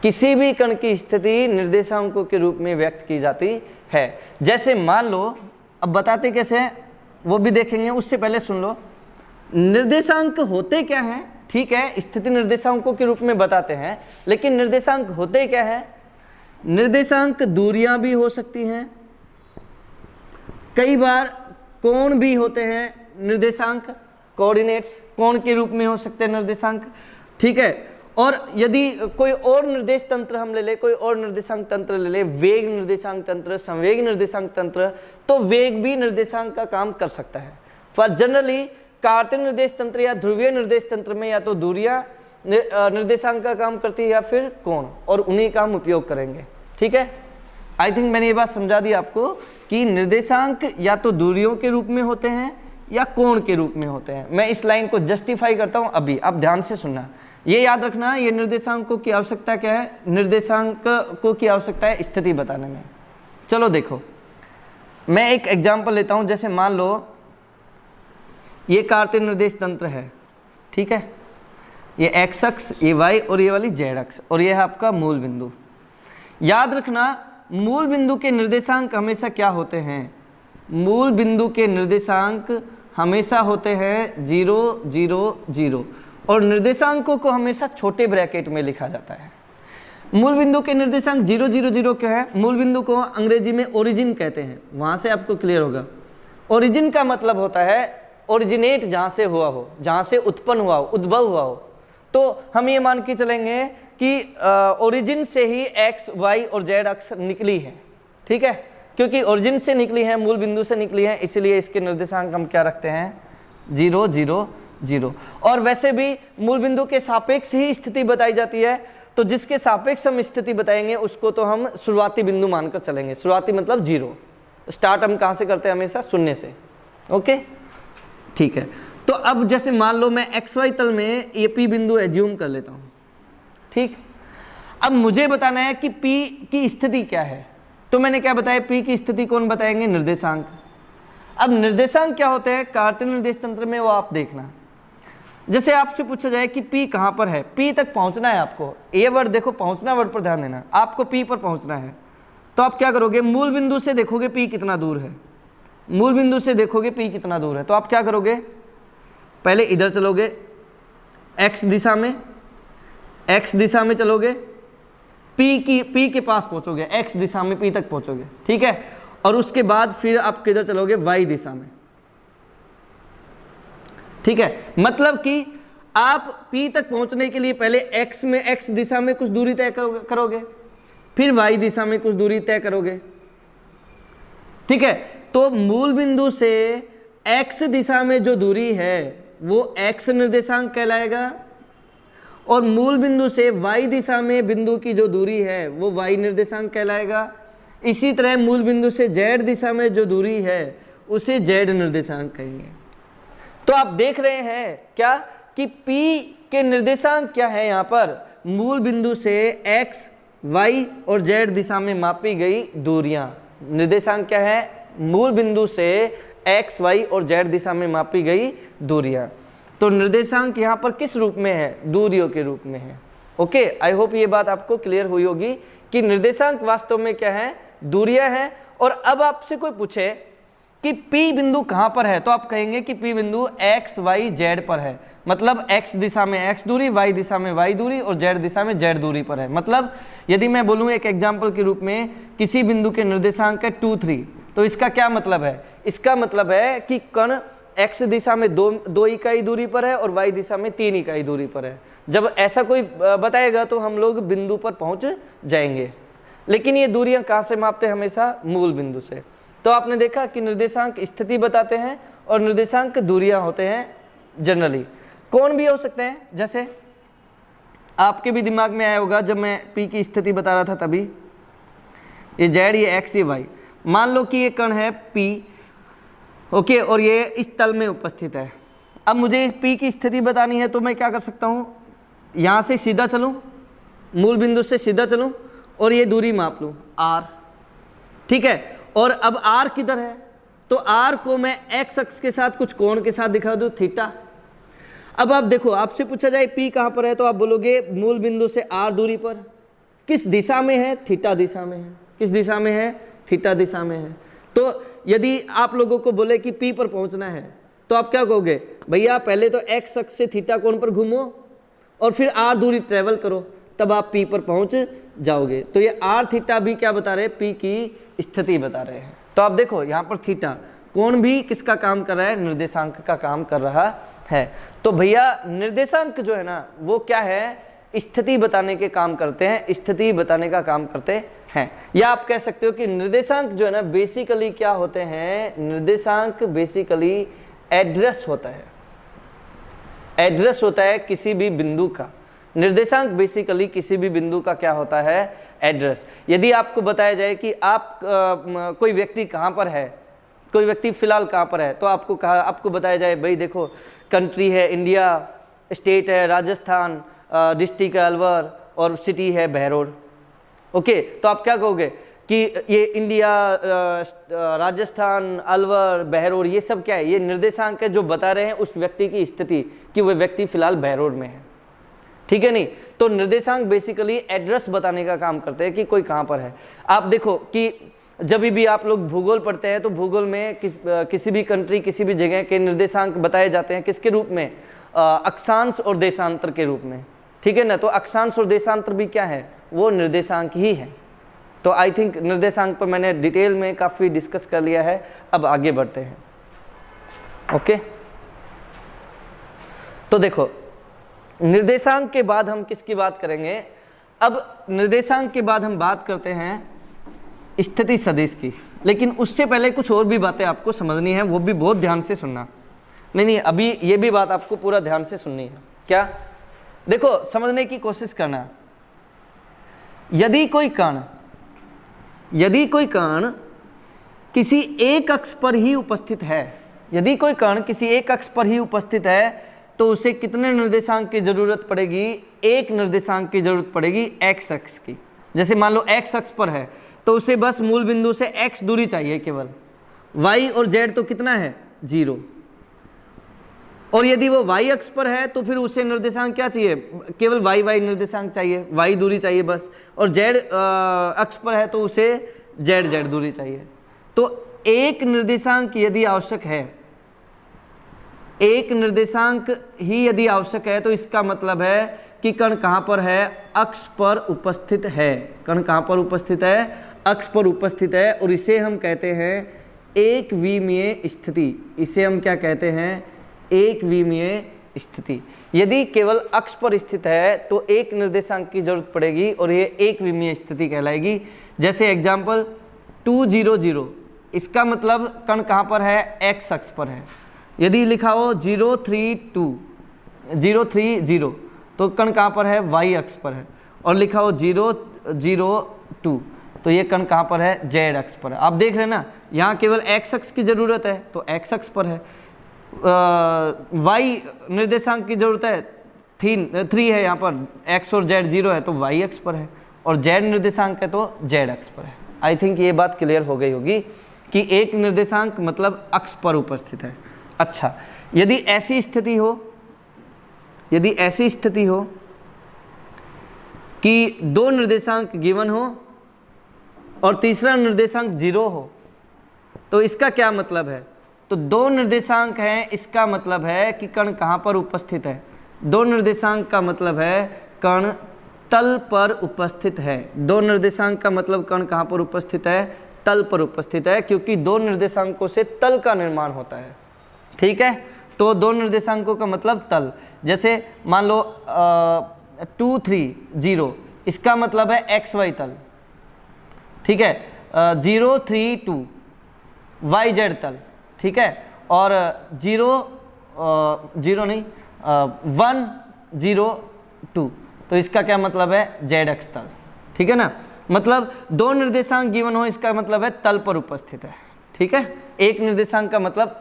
किसी भी कण की स्थिति निर्देशांकों के रूप में व्यक्त की जाती है। जैसे मान लो, अब बताते कैसे हैं वो भी देखेंगे, उससे पहले सुन लो, निर्देशांक होते क्या हैं? ठीक है, स्थिति निर्देशांकों के रूप में बताते हैं, लेकिन निर्देशांक होते क्या है? निर्देशांक दूरियां भी हो सकती हैं, कई बार कोण भी होते हैं निर्देशांक, कोऑर्डिनेट्स कोण के रूप में हो सकते हैं निर्देशांक। ठीक है, और यदि कोई और निर्देश तंत्र हम ले ले, कोई और निर्देशांक तंत्र ले ले, वेग निर्देशांक तंत्र, संवेग निर्देशांक तंत्र, तो वेग भी निर्देशांक का काम कर सकता है। पर जनरली कार्तीय निर्देश तंत्र या ध्रुवीय निर्देश तंत्र में या तो दूरियां निर्देशांक का काम करती है या फिर कोण, और उन्हीं का हम उपयोग करेंगे। ठीक है, आई थिंक मैंने ये बात समझा दी आपको कि निर्देशांक या तो दूरियों के रूप में होते हैं या कोण के रूप में होते हैं। मैं इस लाइन को जस्टिफाई करता हूं अभी, आप ध्यान से सुनना। ये याद रखना, ये निर्देशांकों की आवश्यकता क्या है? निर्देशांकों की आवश्यकता है स्थिति बताने में। चलो देखो, मैं एक एग्जांपल लेता हूं। जैसे मान लो ये कार्तीय निर्देश तंत्र है, ठीक है, ये एक्स अक्ष, ये वाई और ये वाली जेड अक्ष, और ये है आपका मूल बिंदु। याद रखना, मूल बिंदु के निर्देशांक हमेशा क्या होते हैं? मूल बिंदु के निर्देशांक हमेशा होते हैं 0, 0, 0, और निर्देशांकों को हमेशा छोटे ब्रैकेट में लिखा जाता है। मूल बिंदु के निर्देशांक 0, 0, 0 क्या है? मूल बिंदु को अंग्रेजी में ओरिजिन कहते हैं, वहां से आपको क्लियर होगा। ओरिजिन का मतलब होता है ओरिजिनेट जहाँ से हुआ हो, जहाँ से उत्पन्न हुआ हो, उद्भव हुआ हो, तो हम ये मान के चलेंगे कि ओरिजिन से ही एक्स वाई और जेड अक्ष निकली है, ठीक है, क्योंकि ओरिजिन से निकली है, मूल बिंदु से निकली है, इसलिए इसके निर्देशांक हम क्या रखते हैं 0 0 0। और वैसे भी मूल बिंदु के सापेक्ष ही स्थिति बताई जाती है, तो जिसके सापेक्ष हम स्थिति बताएंगे उसको तो हम शुरुआती बिंदु मानकर चलेंगे। शुरुआती मतलब 0, स्टार्ट हम कहाँ से करते हैं, हमेशा शून्य से। ओके, ठीक है। तो अब जैसे मान लो मैं एक्स वाई तल में ये पी बिंदु एज्यूम कर लेता हूँ, ठीक। अब मुझे बताना है कि पी की स्थिति क्या है, तो मैंने क्या बताया, पी की स्थिति कौन बताएंगे, निर्देशांक। अब निर्देशांक क्या होते हैं कार्तीय निर्देश तंत्र में, वो आप देखना। जैसे आपसे पूछा जाए कि पी कहाँ पर है, पी तक पहुँचना है आपको, ये वर्ड देखो, पहुँचना वर्ड पर ध्यान देना, आपको पी पर पहुँचना है, तो आप क्या करोगे, मूल बिंदु से देखोगे पी कितना दूर है, मूल बिंदु से देखोगे पी कितना दूर है, तो आप क्या करोगे, पहले इधर चलोगे एक्स दिशा में, एक्स दिशा में चलोगे, पी के पास पहुंचोगे, एक्स दिशा में पी तक पहुंचोगे, ठीक है। और उसके बाद फिर आप किधर चलोगे, वाई दिशा में, ठीक है। मतलब कि आप पी तक पहुंचने के लिए पहले एक्स दिशा में कुछ दूरी तय करोगे, फिर वाई दिशा में कुछ दूरी तय करोगे, ठीक है। तो मूल बिंदु से एक्स दिशा में जो दूरी है वो एक्स निर्देशांक कहलाएगा, और मूल बिंदु से वाई दिशा में बिंदु की जो दूरी है वो वाई निर्देशांक कहलाएगा। इसी तरह मूल बिंदु से जेड दिशा में जो दूरी है उसे जेड निर्देशांक कहेंगे। तो आप देख रहे हैं क्या कि पी के निर्देशांक क्या है, यहाँ पर मूल बिंदु से एक्स वाई और जेड दिशा में मापी गई दूरियां, निर्देशांक क्या है, मूल बिंदु से एक्स वाई और जेड दिशा में मापी गई दूरियां। तो निर्देशांक यहाँ पर किस रूप में है, दूरियों के रूप में है। ओके, आई होप ये बात आपको क्लियर हुई होगी कि निर्देशांक वास्तव में क्या है, दूरियां हैं। और अब आपसे कोई पूछे कि P बिंदु कहाँ पर है, तो आप कहेंगे कि P बिंदु एक्स वाई जेड पर है, मतलब x दिशा में x दूरी, y दिशा में y दूरी और z दिशा में z दूरी पर है। मतलब यदि मैं बोलूँ एक एग्जाम्पल के रूप में, किसी बिंदु के निर्देशांक है 2 3, तो इसका क्या मतलब है, इसका मतलब है कि कण x दिशा में 2 इकाई दूरी पर है और y दिशा में 3 इकाई दूरी पर है। जब ऐसा कोई बताएगा तो हम लोग बिंदु पर पहुंच जाएंगे, लेकिन ये दूरियां कहाँ से मापते हैं, हमेशा मूल बिंदु से। तो आपने देखा कि निर्देशांक स्थिति बताते हैं और निर्देशांक दूरियां होते हैं जनरली, कौन भी हो सकते हैं। जैसे आपके भी दिमाग में आया होगा जब मैं P की स्थिति बता रहा था, तभी ये Z, ये X, ये Y, मान लो कि ये कण है P, ओके, और ये इस तल में उपस्थित है। अब मुझे P की स्थिति बतानी है, तो मैं क्या कर सकता हूँ, यहाँ से सीधा चलूँ, मूल बिंदु से सीधा चलूँ और ये दूरी माप लूँ R, ठीक है। और अब R किधर है, तो R को मैं X अक्ष के साथ कुछ कोण के साथ दिखा दूँ, थीटा। अब आप देखो, आपसे पूछा जाए P कहाँ पर है, तो आप बोलोगे मूल बिंदु से R दूरी पर, किस दिशा में है, थीटा दिशा में है। किस दिशा में है, थीटा दिशा में है। तो यदि आप लोगों को बोले कि P पर पहुंचना है, तो आप क्या कहोगे, भैया पहले तो X अक्ष से थीटा कोण पर घूमो और फिर R दूरी ट्रेवल करो, तब आप P पर पहुंच जाओगे। तो ये R थीटा भी क्या बता रहे हैं, P की स्थिति बता रहे हैं। तो आप देखो यहाँ पर थीटा कोण भी किसका काम कर रहा है, निर्देशांक का काम कर रहा है। तो भैया निर्देशांक जो है ना, वो क्या है, स्थिति बताने के काम करते हैं, स्थिति बताने का काम करते हैं। या आप कह सकते हो कि निर्देशांक जो है ना, बेसिकली क्या होते हैं, निर्देशांक बेसिकली एड्रेस होता है, एड्रेस होता है किसी भी बिंदु का। निर्देशांक बेसिकली किसी भी बिंदु का क्या होता है, एड्रेस। यदि आपको बताया जाए कि आप कोई व्यक्ति कहाँ पर है, कोई व्यक्ति फिलहाल कहाँ पर है, तो आपको बताया जाए, भाई देखो कंट्री है इंडिया, स्टेट है राजस्थान, डिस्ट्रिक्ट है अलवर और सिटी है बहरोड। ओके, तो आप क्या कहोगे कि ये इंडिया, राजस्थान, अलवर, बहरोड, ये सब क्या है, ये निर्देशांक है जो बता रहे हैं उस व्यक्ति की स्थिति कि वह व्यक्ति फिलहाल बहरोड में है, ठीक है नहीं। तो निर्देशांक बेसिकली एड्रेस बताने का काम करते हैं कि कोई कहाँ पर है। आप देखो कि जब भी आप लोग भूगोल पढ़ते हैं तो भूगोल में किसी भी कंट्री, किसी भी जगह के निर्देशांक बताए जाते हैं किसके रूप में, अक्षांश और देशांतर के रूप में, ठीक है ना। तो अक्षांश और देशांतर भी क्या है, वो निर्देशांक ही है। तो आई थिंक निर्देशांक पर मैंने डिटेल में काफ़ी डिस्कस कर लिया है, अब आगे बढ़ते हैं। ओके, तो देखो निर्देशांक के बाद हम किसकी बात करेंगे? अब निर्देशांक के बाद हम बात करते हैं स्थिति सदिश की, लेकिन उससे पहले कुछ और भी बातें आपको समझनी है, वो भी बहुत ध्यान से सुनना। नहीं, अभी ये भी बात आपको पूरा ध्यान से सुननी है। क्या? देखो समझने की कोशिश करना। यदि कोई कण किसी एक अक्ष पर ही उपस्थित है, यदि कोई कण किसी एक अक्ष पर ही उपस्थित है, तो उसे कितने निर्देशांक की जरूरत पड़ेगी? एक निर्देशांक की जरूरत पड़ेगी एक्स अक्ष की। जैसे मान लो एक्स अक्ष पर है तो उसे बस मूल बिंदु से एक्स दूरी चाहिए केवल। वाई और जेड तो कितना है? 0। और यदि वो वाई अक्ष पर है तो फिर उसे निर्देशांक क्या चाहिए? केवल वाई वाई निर्देशांक चाहिए, वाई दूरी चाहिए बस। और जेड अक्ष पर है तो उसे जेड जेड दूरी चाहिए। तो एक निर्देशांक यदि आवश्यक है, एक निर्देशांक ही यदि आवश्यक है, तो इसका मतलब है कि कण कहाँ पर है? अक्ष पर उपस्थित है। कण कहाँ पर उपस्थित है? अक्ष पर उपस्थित है। और इसे हम कहते हैं एक विमीय स्थिति। इसे हम क्या कहते हैं? एक विमीय स्थिति। यदि केवल अक्ष पर स्थित है तो एक निर्देशांक की जरूरत पड़ेगी और ये एक विमीय स्थिति कहलाएगी। जैसे एग्जाम्पल 2 0 0, इसका मतलब कण कहाँ पर है? एक्स अक्ष पर है। यदि लिखा हो 0 3 2 0 3 0, तो कण कहाँ पर है? वाई अक्ष पर है। और लिखा हो 0 0 2, तो ये कण कहाँ पर है? जेड अक्ष पर है। आप देख रहे हैं ना, यहाँ केवल एक्स अक्ष की जरूरत है तो एक्स अक्ष पर है। वाई निर्देशांक की जरूरत है 3 है, यहाँ पर एक्स और जेड 0 है तो वाई अक्ष पर है। और जेड निर्देशांक है तो जेड अक्ष पर है। आई थिंक ये बात क्लियर हो गई होगी कि एक निर्देशांक मतलब अक्ष पर उपस्थित है। अच्छा, यदि ऐसी स्थिति हो कि दो निर्देशांक गिवन हो और तीसरा निर्देशांक 0 हो, तो इसका क्या मतलब है? तो दो निर्देशांक हैं, इसका मतलब है कि कण कहाँ पर उपस्थित है? दो निर्देशांक का मतलब है कण तल पर उपस्थित है। दो निर्देशांक का मतलब कण कहाँ पर उपस्थित है? तल पर उपस्थित है, क्योंकि दो निर्देशांकों से तल का निर्माण होता है। ठीक है, तो दो निर्देशांकों का मतलब तल। जैसे मान लो 2 3 0, इसका मतलब है एक्स वाई तल। ठीक है, 0 3 2 वाई जेड तल। ठीक है, और 1 0 2, तो इसका क्या मतलब है? जेड अक्ष तल। ठीक है ना, मतलब दो निर्देशांक गिवन हो, इसका मतलब है तल पर उपस्थित है। ठीक है, एक निर्देशांक का मतलब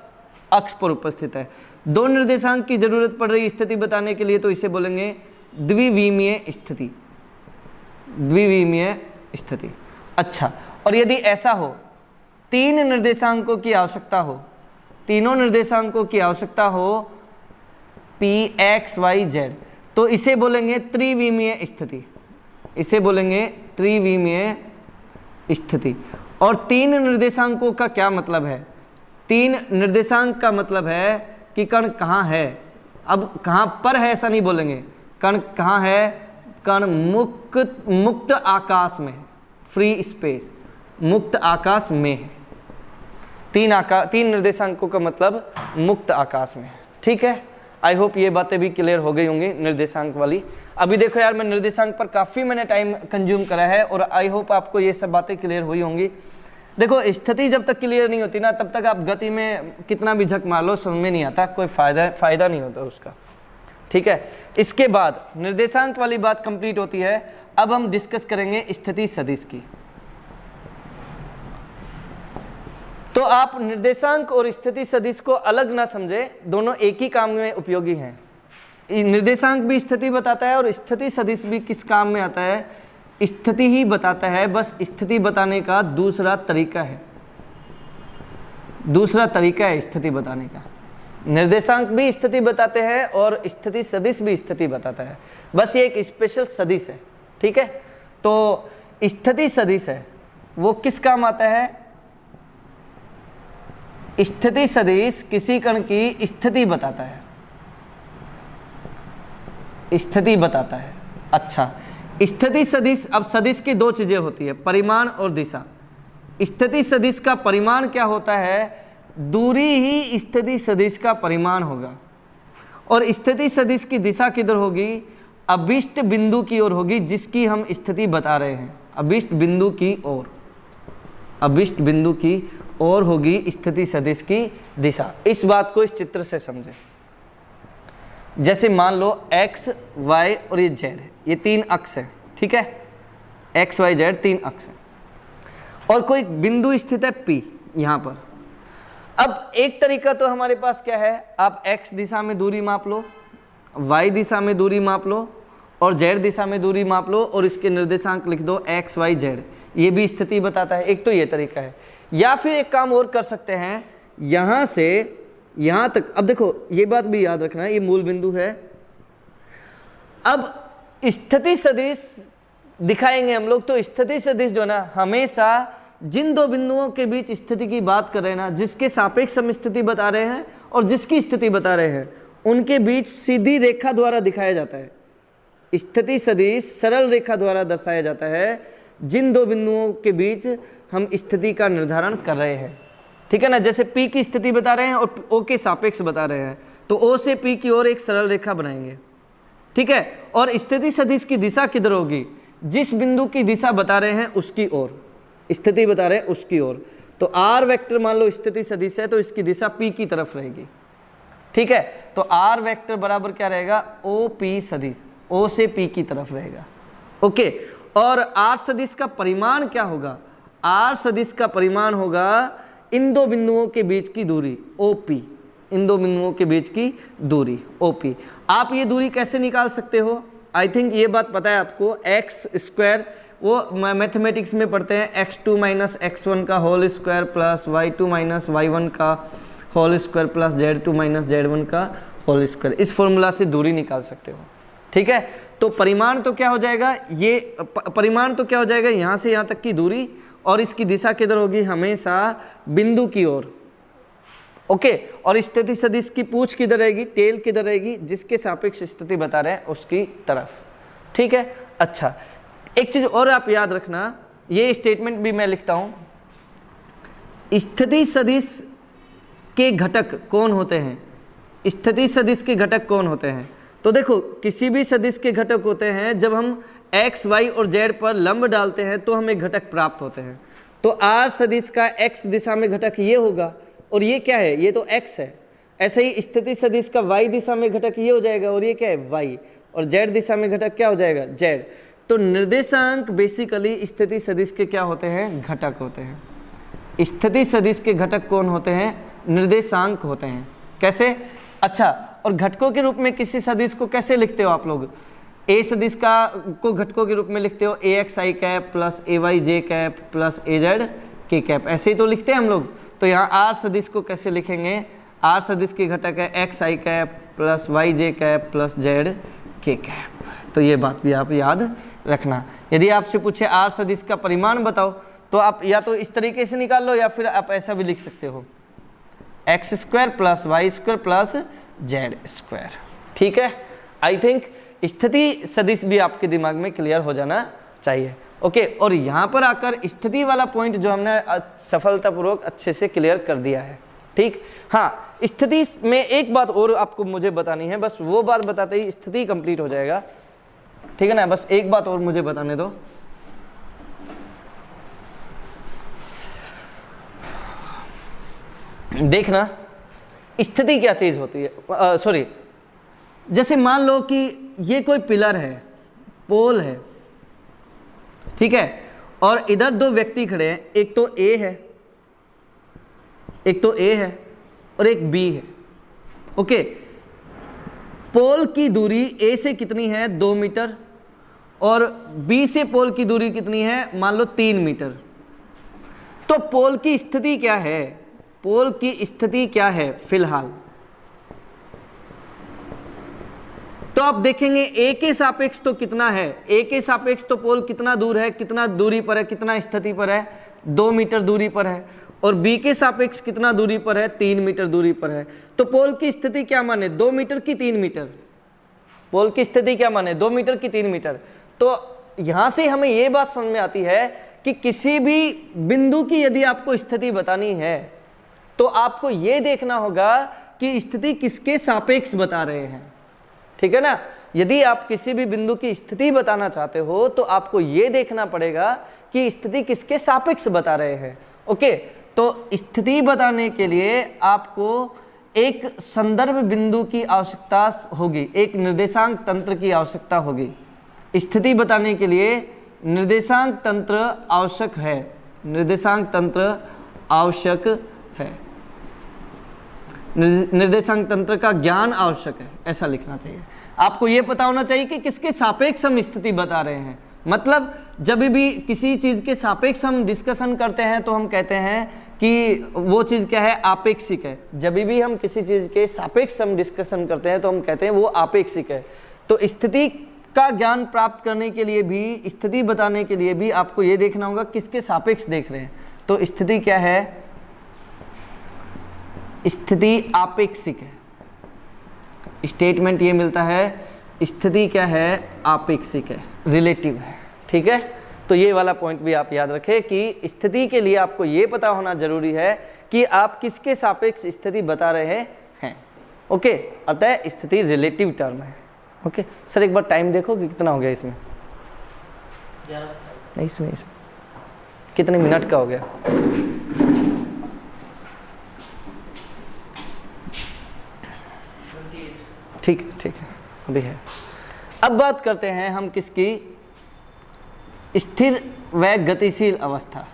अक्ष पर उपस्थित है। दो निर्देशांक की जरूरत पड़ रही स्थिति बताने के लिए तो इसे बोलेंगे द्विविमीय स्थिति। द्विविमीय स्थिति। अच्छा, और यदि ऐसा हो, तीन निर्देशांकों की आवश्यकता हो, तीनों निर्देशांकों की आवश्यकता हो पी एक्स वाई जेड, तो इसे बोलेंगे त्रिविमीय स्थिति। इसे बोलेंगे त्रिविमीय स्थिति। और तीन निर्देशांकों का क्या मतलब है? तीन निर्देशांक का मतलब है कि कण कहाँ है। अब कहाँ पर है ऐसा नहीं बोलेंगे, कण कहाँ है? कण मुक्त आकाश में है, फ्री स्पेस, मुक्त आकाश में है। तीन निर्देशांकों का मतलब मुक्त आकाश में है। ठीक है, आई होप ये बातें भी क्लियर हो गई होंगी निर्देशांक वाली। अभी देखो यार, मैं निर्देशांक पर काफ़ी मैंने टाइम कंज्यूम करा है और आई होप आपको ये सब बातें क्लियर हुई होंगी। देखो, स्थिति जब तक क्लियर नहीं होती ना, तब तक आप गति में कितना भी झक मार लो, समझ में नहीं आता, कोई फ़ायदा नहीं होता उसका। ठीक है, इसके बाद निर्देशांक वाली बात कंप्लीट होती है। अब हम डिस्कस करेंगे स्थिति सदिश की। तो आप निर्देशांक और स्थिति सदिश को अलग ना समझे, दोनों एक ही काम में उपयोगी हैं। निर्देशांक भी स्थिति बताता है और स्थिति सदिश भी किस काम में आता है? स्थिति ही बताता है, बस स्थिति बताने का दूसरा तरीका है। दूसरा तरीका है स्थिति बताने का। निर्देशांक भी स्थिति बताते हैं और स्थिति सदिश भी स्थिति बताता है, बस ये एक स्पेशल सदिश है। ठीक है, तो स्थिति सदिश है वो किस काम आता है? स्थिति सदिश किसी कण की स्थिति बताता है, स्थिति बताता है। अच्छा, स्थिति सदिश, अब सदिश की दो चीजें होती है, परिमाण और दिशा। स्थिति सदिश का परिमाण क्या होता है? दूरी ही स्थिति सदिश का परिमाण होगा। और स्थिति सदिश की दिशा किधर होगी, अभिष्ट बिंदु की ओर होगी, जिसकी हम स्थिति बता रहे हैं। अभिष्ट बिंदु की ओर, अभिष्ट बिंदु की ओर होगी स्थिति सदिश की दिशा। इस बात को इस चित्र से समझें। जैसे मान लो x, y और ये z, ये 3 अक्ष है, ठीक है, x, y, z 3 अक्ष है, और कोई बिंदु स्थित है P यहाँ पर। अब एक तरीका तो हमारे पास क्या है, आप x दिशा में दूरी माप लो, y दिशा में दूरी माप लो और z दिशा में दूरी माप लो और इसके निर्देशांक लिख दो x, y, z, ये भी स्थिति बताता है। एक तो ये तरीका है, या फिर एक काम और कर सकते हैं, यहाँ से यहाँ तक। अब देखो ये बात भी याद रखना है, ये मूल बिंदु है। अब स्थिति सदिश दिखाएंगे हम लोग, तो स्थिति सदिश जो ना हमेशा जिन दो बिंदुओं के बीच स्थिति की बात कर रहे हैं ना, जिसके सापेक्ष हम स्थिति बता रहे हैं और जिसकी स्थिति बता रहे हैं, उनके बीच सीधी रेखा द्वारा दिखाया जाता है। स्थिति सदिश सरल रेखा द्वारा दर्शाया जाता है जिन दो बिंदुओं के बीच हम स्थिति का निर्धारण कर रहे हैं, ठीक है ना। जैसे P की स्थिति बता रहे हैं और O के सापेक्ष बता रहे हैं, तो O से P की ओर एक सरल रेखा बनाएंगे, ठीक है। और स्थिति सदिश की दिशा किधर होगी, जिस बिंदु की दिशा बता रहे हैं उसकी ओर, स्थिति बता रहे हैं उसकी ओर। तो R वेक्टर मान लो स्थिति सदिश है, तो इसकी दिशा P की तरफ रहेगी, ठीक है। तो R वेक्टर बराबर क्या रहेगा, OP सदिश, O से P की तरफ रहेगा, ओके। और R सदिश का परिमाण क्या होगा, R सदिश का परिमाण होगा इन दो बिंदुओं के बीच की दूरी OP, इन दो बिंदुओं के बीच की दूरी OP। आप ये दूरी कैसे निकाल सकते हो, आई थिंक ये बात पता है आपको, एक्स स्क्वायर वो मैथमेटिक्स में पढ़ते हैं, x2 माइनस x1 का whole square plus y2 minus y1 का whole square plus z2 minus z1 का होल स्क्वायर। इस फॉर्मूला से दूरी निकाल सकते हो, ठीक है। तो परिमाण तो क्या हो जाएगा, ये परिमाण तो क्या हो जाएगा, यहाँ से यहाँ तक की दूरी, और इसकी दिशा किधर होगी, हमेशा बिंदु की ओर, ओके। और स्थिति सदिश की पूंछ किधर रहेगी, टेल किधर रहेगी, जिसके सापेक्ष स्थिति बता रहे हैं उसकी तरफ, ठीक है। अच्छा, एक चीज और आप याद रखना, ये स्टेटमेंट भी मैं लिखता हूं, स्थिति सदिश के घटक कौन होते हैं, स्थिति सदिश के घटक कौन होते हैं। तो देखो किसी भी सदिश के घटक होते हैं, जब हम x, y और z पर लंब डालते हैं तो हमें घटक प्राप्त होते हैं। तो R सदिश का x दिशा में घटक ये होगा, और ये क्या है, ये तो x है। ऐसे ही स्थिति सदिश का y दिशा में घटक ये हो जाएगा, और ये क्या है, y, और z दिशा में घटक क्या हो जाएगा, z। तो निर्देशांक बेसिकली स्थिति सदिश के क्या होते हैं, घटक होते हैं। स्थिति सदिश के घटक कौन होते हैं, निर्देशांक होते हैं। कैसे, अच्छा, और घटकों के रूप में किसी सदिश को कैसे लिखते हो आप लोग, ए सदिश का को घटकों के रूप में लिखते हो AXI cap plus AY J cap plus AZ K cap, ऐसे ही तो लिखते हैं हम लोग। तो यहाँ R सदिश को कैसे लिखेंगे, R सदिश के घटक है XI cap plus YJ cap plus Z K cap. तो ये बात भी आप याद रखना। यदि आपसे पूछे R सदिश का परिमाण बताओ, तो आप या तो इस तरीके से निकाल लो, या फिर आप ऐसा भी लिख सकते हो, x square plus Y square plus Z square, ठीक है। आई थिंक स्थिति सदिश भी आपके दिमाग में क्लियर हो जाना चाहिए, ओके। और यहाँ पर आकर स्थिति वाला पॉइंट जो हमने सफलतापूर्वक अच्छे से क्लियर कर दिया है, ठीक। हाँ, स्थिति में एक बात और आपको मुझे बतानी है, बस वो बात बताते ही स्थिति कंप्लीट हो जाएगा, ठीक है ना। बस एक बात और मुझे बताने दो, देखना स्थिति क्या चीज होती है। सॉरी, जैसे मान लो कि ये कोई पिलर है, पोल है, ठीक है, और इधर दो व्यक्ति खड़े हैं, एक तो ए है, एक तो ए है और एक बी है, ओके। पोल की दूरी ए से कितनी है, 2 मीटर, और बी से पोल की दूरी कितनी है, मान लो 3 मीटर। तो पोल की स्थिति क्या है, पोल की स्थिति क्या है फिलहाल, तो आप देखेंगे ए के सापेक्ष तो कितना है, ए के सापेक्ष तो पोल कितना दूर है, कितना दूरी पर है, कितना स्थिति पर है, 2 मीटर दूरी पर है, और बी के सापेक्ष कितना दूरी पर है, 3 मीटर दूरी पर है। तो पोल की स्थिति क्या माने, 2 मीटर की 3 मीटर, पोल की स्थिति क्या माने, 2 मीटर की 3 मीटर। तो यहां से हमें यह बात समझ में आती है कि किसी भी बिंदु की यदि आपको स्थिति बतानी है, तो आपको यह देखना होगा कि स्थिति किसके सापेक्ष बता रहे हैं, ठीक है ना। यदि आप किसी भी बिंदु की स्थिति बताना चाहते हो तो आपको ये देखना पड़ेगा कि स्थिति किसके सापेक्ष बता रहे हैं। ओके, तो स्थिति बताने के लिए आपको एक संदर्भ बिंदु की आवश्यकता होगी, एक निर्देशांक तंत्र की आवश्यकता होगी। स्थिति बताने के लिए निर्देशांक तंत्र आवश्यक है, निर्देशांक तंत्र आवश्यक है, निर्देशांक तंत्र का ज्ञान आवश्यक है, ऐसा लिखना चाहिए। आपको यह पता होना चाहिए कि किसके सापेक्ष हम स्थिति बता रहे हैं। मतलब जब भी किसी चीज के सापेक्ष हम डिस्कशन करते हैं तो हम कहते हैं कि वो चीज क्या है, आपेक्षिक है। जब भी हम किसी चीज के सापेक्ष हम डिस्कशन करते हैं तो हम कहते हैं वो आपेक्षिक है। तो स्थिति का ज्ञान प्राप्त करने के लिए भी, स्थिति बताने के लिए भी आपको ये देखना होगा किसके सापेक्ष देख रहे हैं। तो स्थिति क्या है, स्थिति आपेक्षिक है। स्टेटमेंट ये मिलता है, स्थिति क्या है, आपेक्षिक है, रिलेटिव है, ठीक है। तो ये वाला पॉइंट भी आप याद रखें कि स्थिति के लिए आपको ये पता होना जरूरी है कि आप किसके सापेक्ष स्थिति बता रहे हैं। ओके, अतः स्थिति रिलेटिव टर्म है। ओके सर, एक बार टाइम देखो कि कितना हो गया इसमें, नहीं इसमें कितने मिनट का हो गया। ठीक है, अभी है। अब बात करते हैं हम किसकी, स्थिर व गतिशील अवस्था।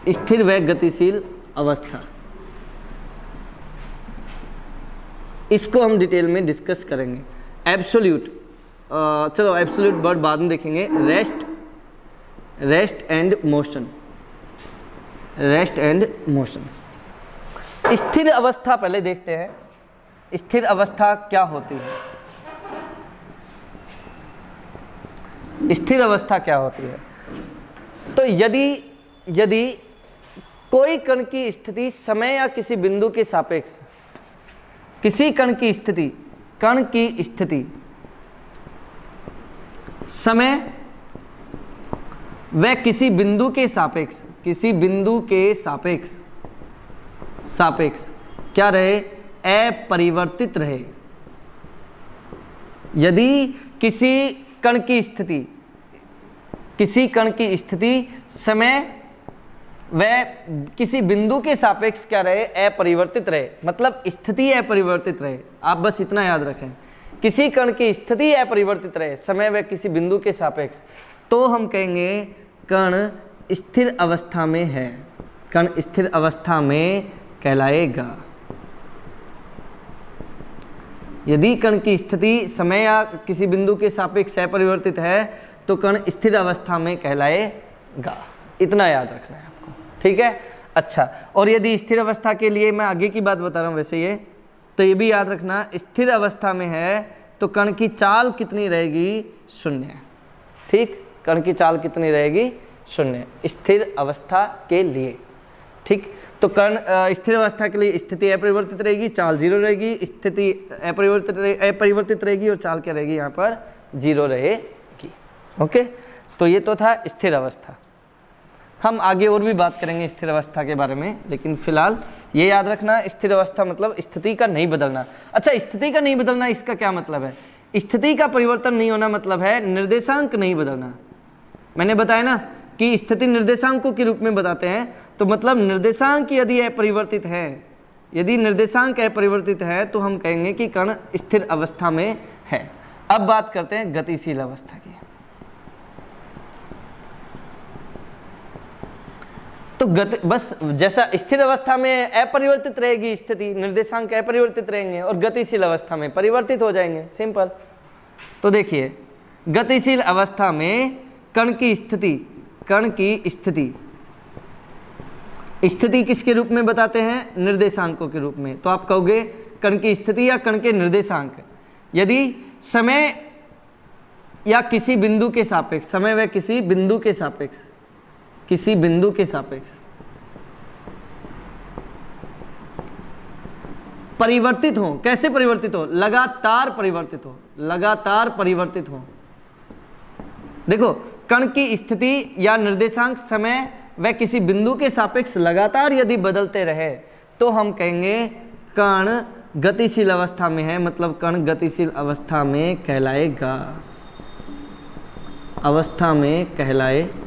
स्थिर व गतिशील अवस्था, इसको हम डिटेल में डिस्कस करेंगे। एब्सोल्यूट, चलो एब्सोल्यूट वर्ड बाद में देखेंगे। Rest and motion, rest and motion. स्थिर अवस्था पहले देखते हैं, स्थिर अवस्था क्या होती है। स्थिर अवस्था क्या होती है, तो यदि कोई कण की स्थिति समय या किसी बिंदु के सापेक्ष, किसी कण की स्थिति समय व किसी बिंदु के सापेक्ष, किसी बिंदु के सापेक्ष क्या रहे, अपरिवर्तित रहे। यदि किसी कण की स्थिति समय व किसी बिंदु के सापेक्ष क्या रहे, अपरिवर्तित रहे, मतलब स्थिति अपरिवर्तित रहे। आप बस इतना याद रखें, किसी कण की स्थिति अपरिवर्तित रहे समय व किसी बिंदु के सापेक्ष, तो हम कहेंगे कण स्थिर अवस्था में है, कण स्थिर अवस्था में कहलाएगा। यदि कण की स्थिति समय या किसी बिंदु के सापेक्ष अपरिवर्तित है तो कण स्थिर अवस्था में कहलाएगा। इतना याद रखना है आपको, ठीक है। अच्छा, और यदि स्थिर अवस्था के लिए मैं आगे की बात बता रहा हूँ वैसे ये, तो ये भी याद रखना, स्थिर अवस्था में है तो कण की चाल कितनी रहेगी, शून्य। ठीक, कण की चाल कितनी रहेगी, शून्य, स्थिर अवस्था के लिए। ठीक, तो कण स्थिर अवस्था के लिए स्थिति अपरिवर्तित रहेगी, चाल जीरो रहेगी, स्थिति अपरिवर्तित रहेगी और चाल क्या रहेगी, यहाँ पर जीरो रहेगी। ओके, तो ये तो था स्थिर अवस्था। हम आगे और भी बात करेंगे स्थिर अवस्था के बारे में, लेकिन फिलहाल ये याद रखना, स्थिर अवस्था मतलब स्थिति का नहीं बदलना। अच्छा, स्थिति का नहीं बदलना इसका क्या मतलब है, स्थिति का परिवर्तन नहीं होना मतलब है निर्देशांक नहीं बदलना। मैंने बताया ना कि स्थिति निर्देशांकों के रूप में बताते हैं, तो मतलब निर्देशांक यदि अपरिवर्तित है, यदि निर्देशांक अपरिवर्तित है तो हम कहेंगे कि कण स्थिर अवस्था में है। अब बात करते हैं गतिशील अवस्था की। तो बस जैसा स्थिर अवस्था में अपरिवर्तित रहेगी स्थिति, निर्देशांक अपरिवर्तित रहेंगे, और गतिशील अवस्था में परिवर्तित हो जाएंगे, सिंपल। तो देखिए, गतिशील अवस्था में कण की स्थिति किसके रूप में बताते हैं, निर्देशांकों के रूप में। तो आप कहोगे कण की स्थिति या कण के निर्देशांक, यदि समय या किसी बिंदु के सापेक्ष, समय व किसी बिंदु के सापेक्ष, किसी बिंदु के सापेक्ष परिवर्तित हो। कैसे परिवर्तित हो, लगातार परिवर्तित हो, लगातार परिवर्तित हो। देखो, कण की स्थिति या निर्देशांक समय वह किसी बिंदु के सापेक्ष लगातार यदि बदलते रहे तो हम कहेंगे कण गतिशील अवस्था में है, मतलब कण गतिशील अवस्था में कहलाएगा, अवस्था में कहलाएगा।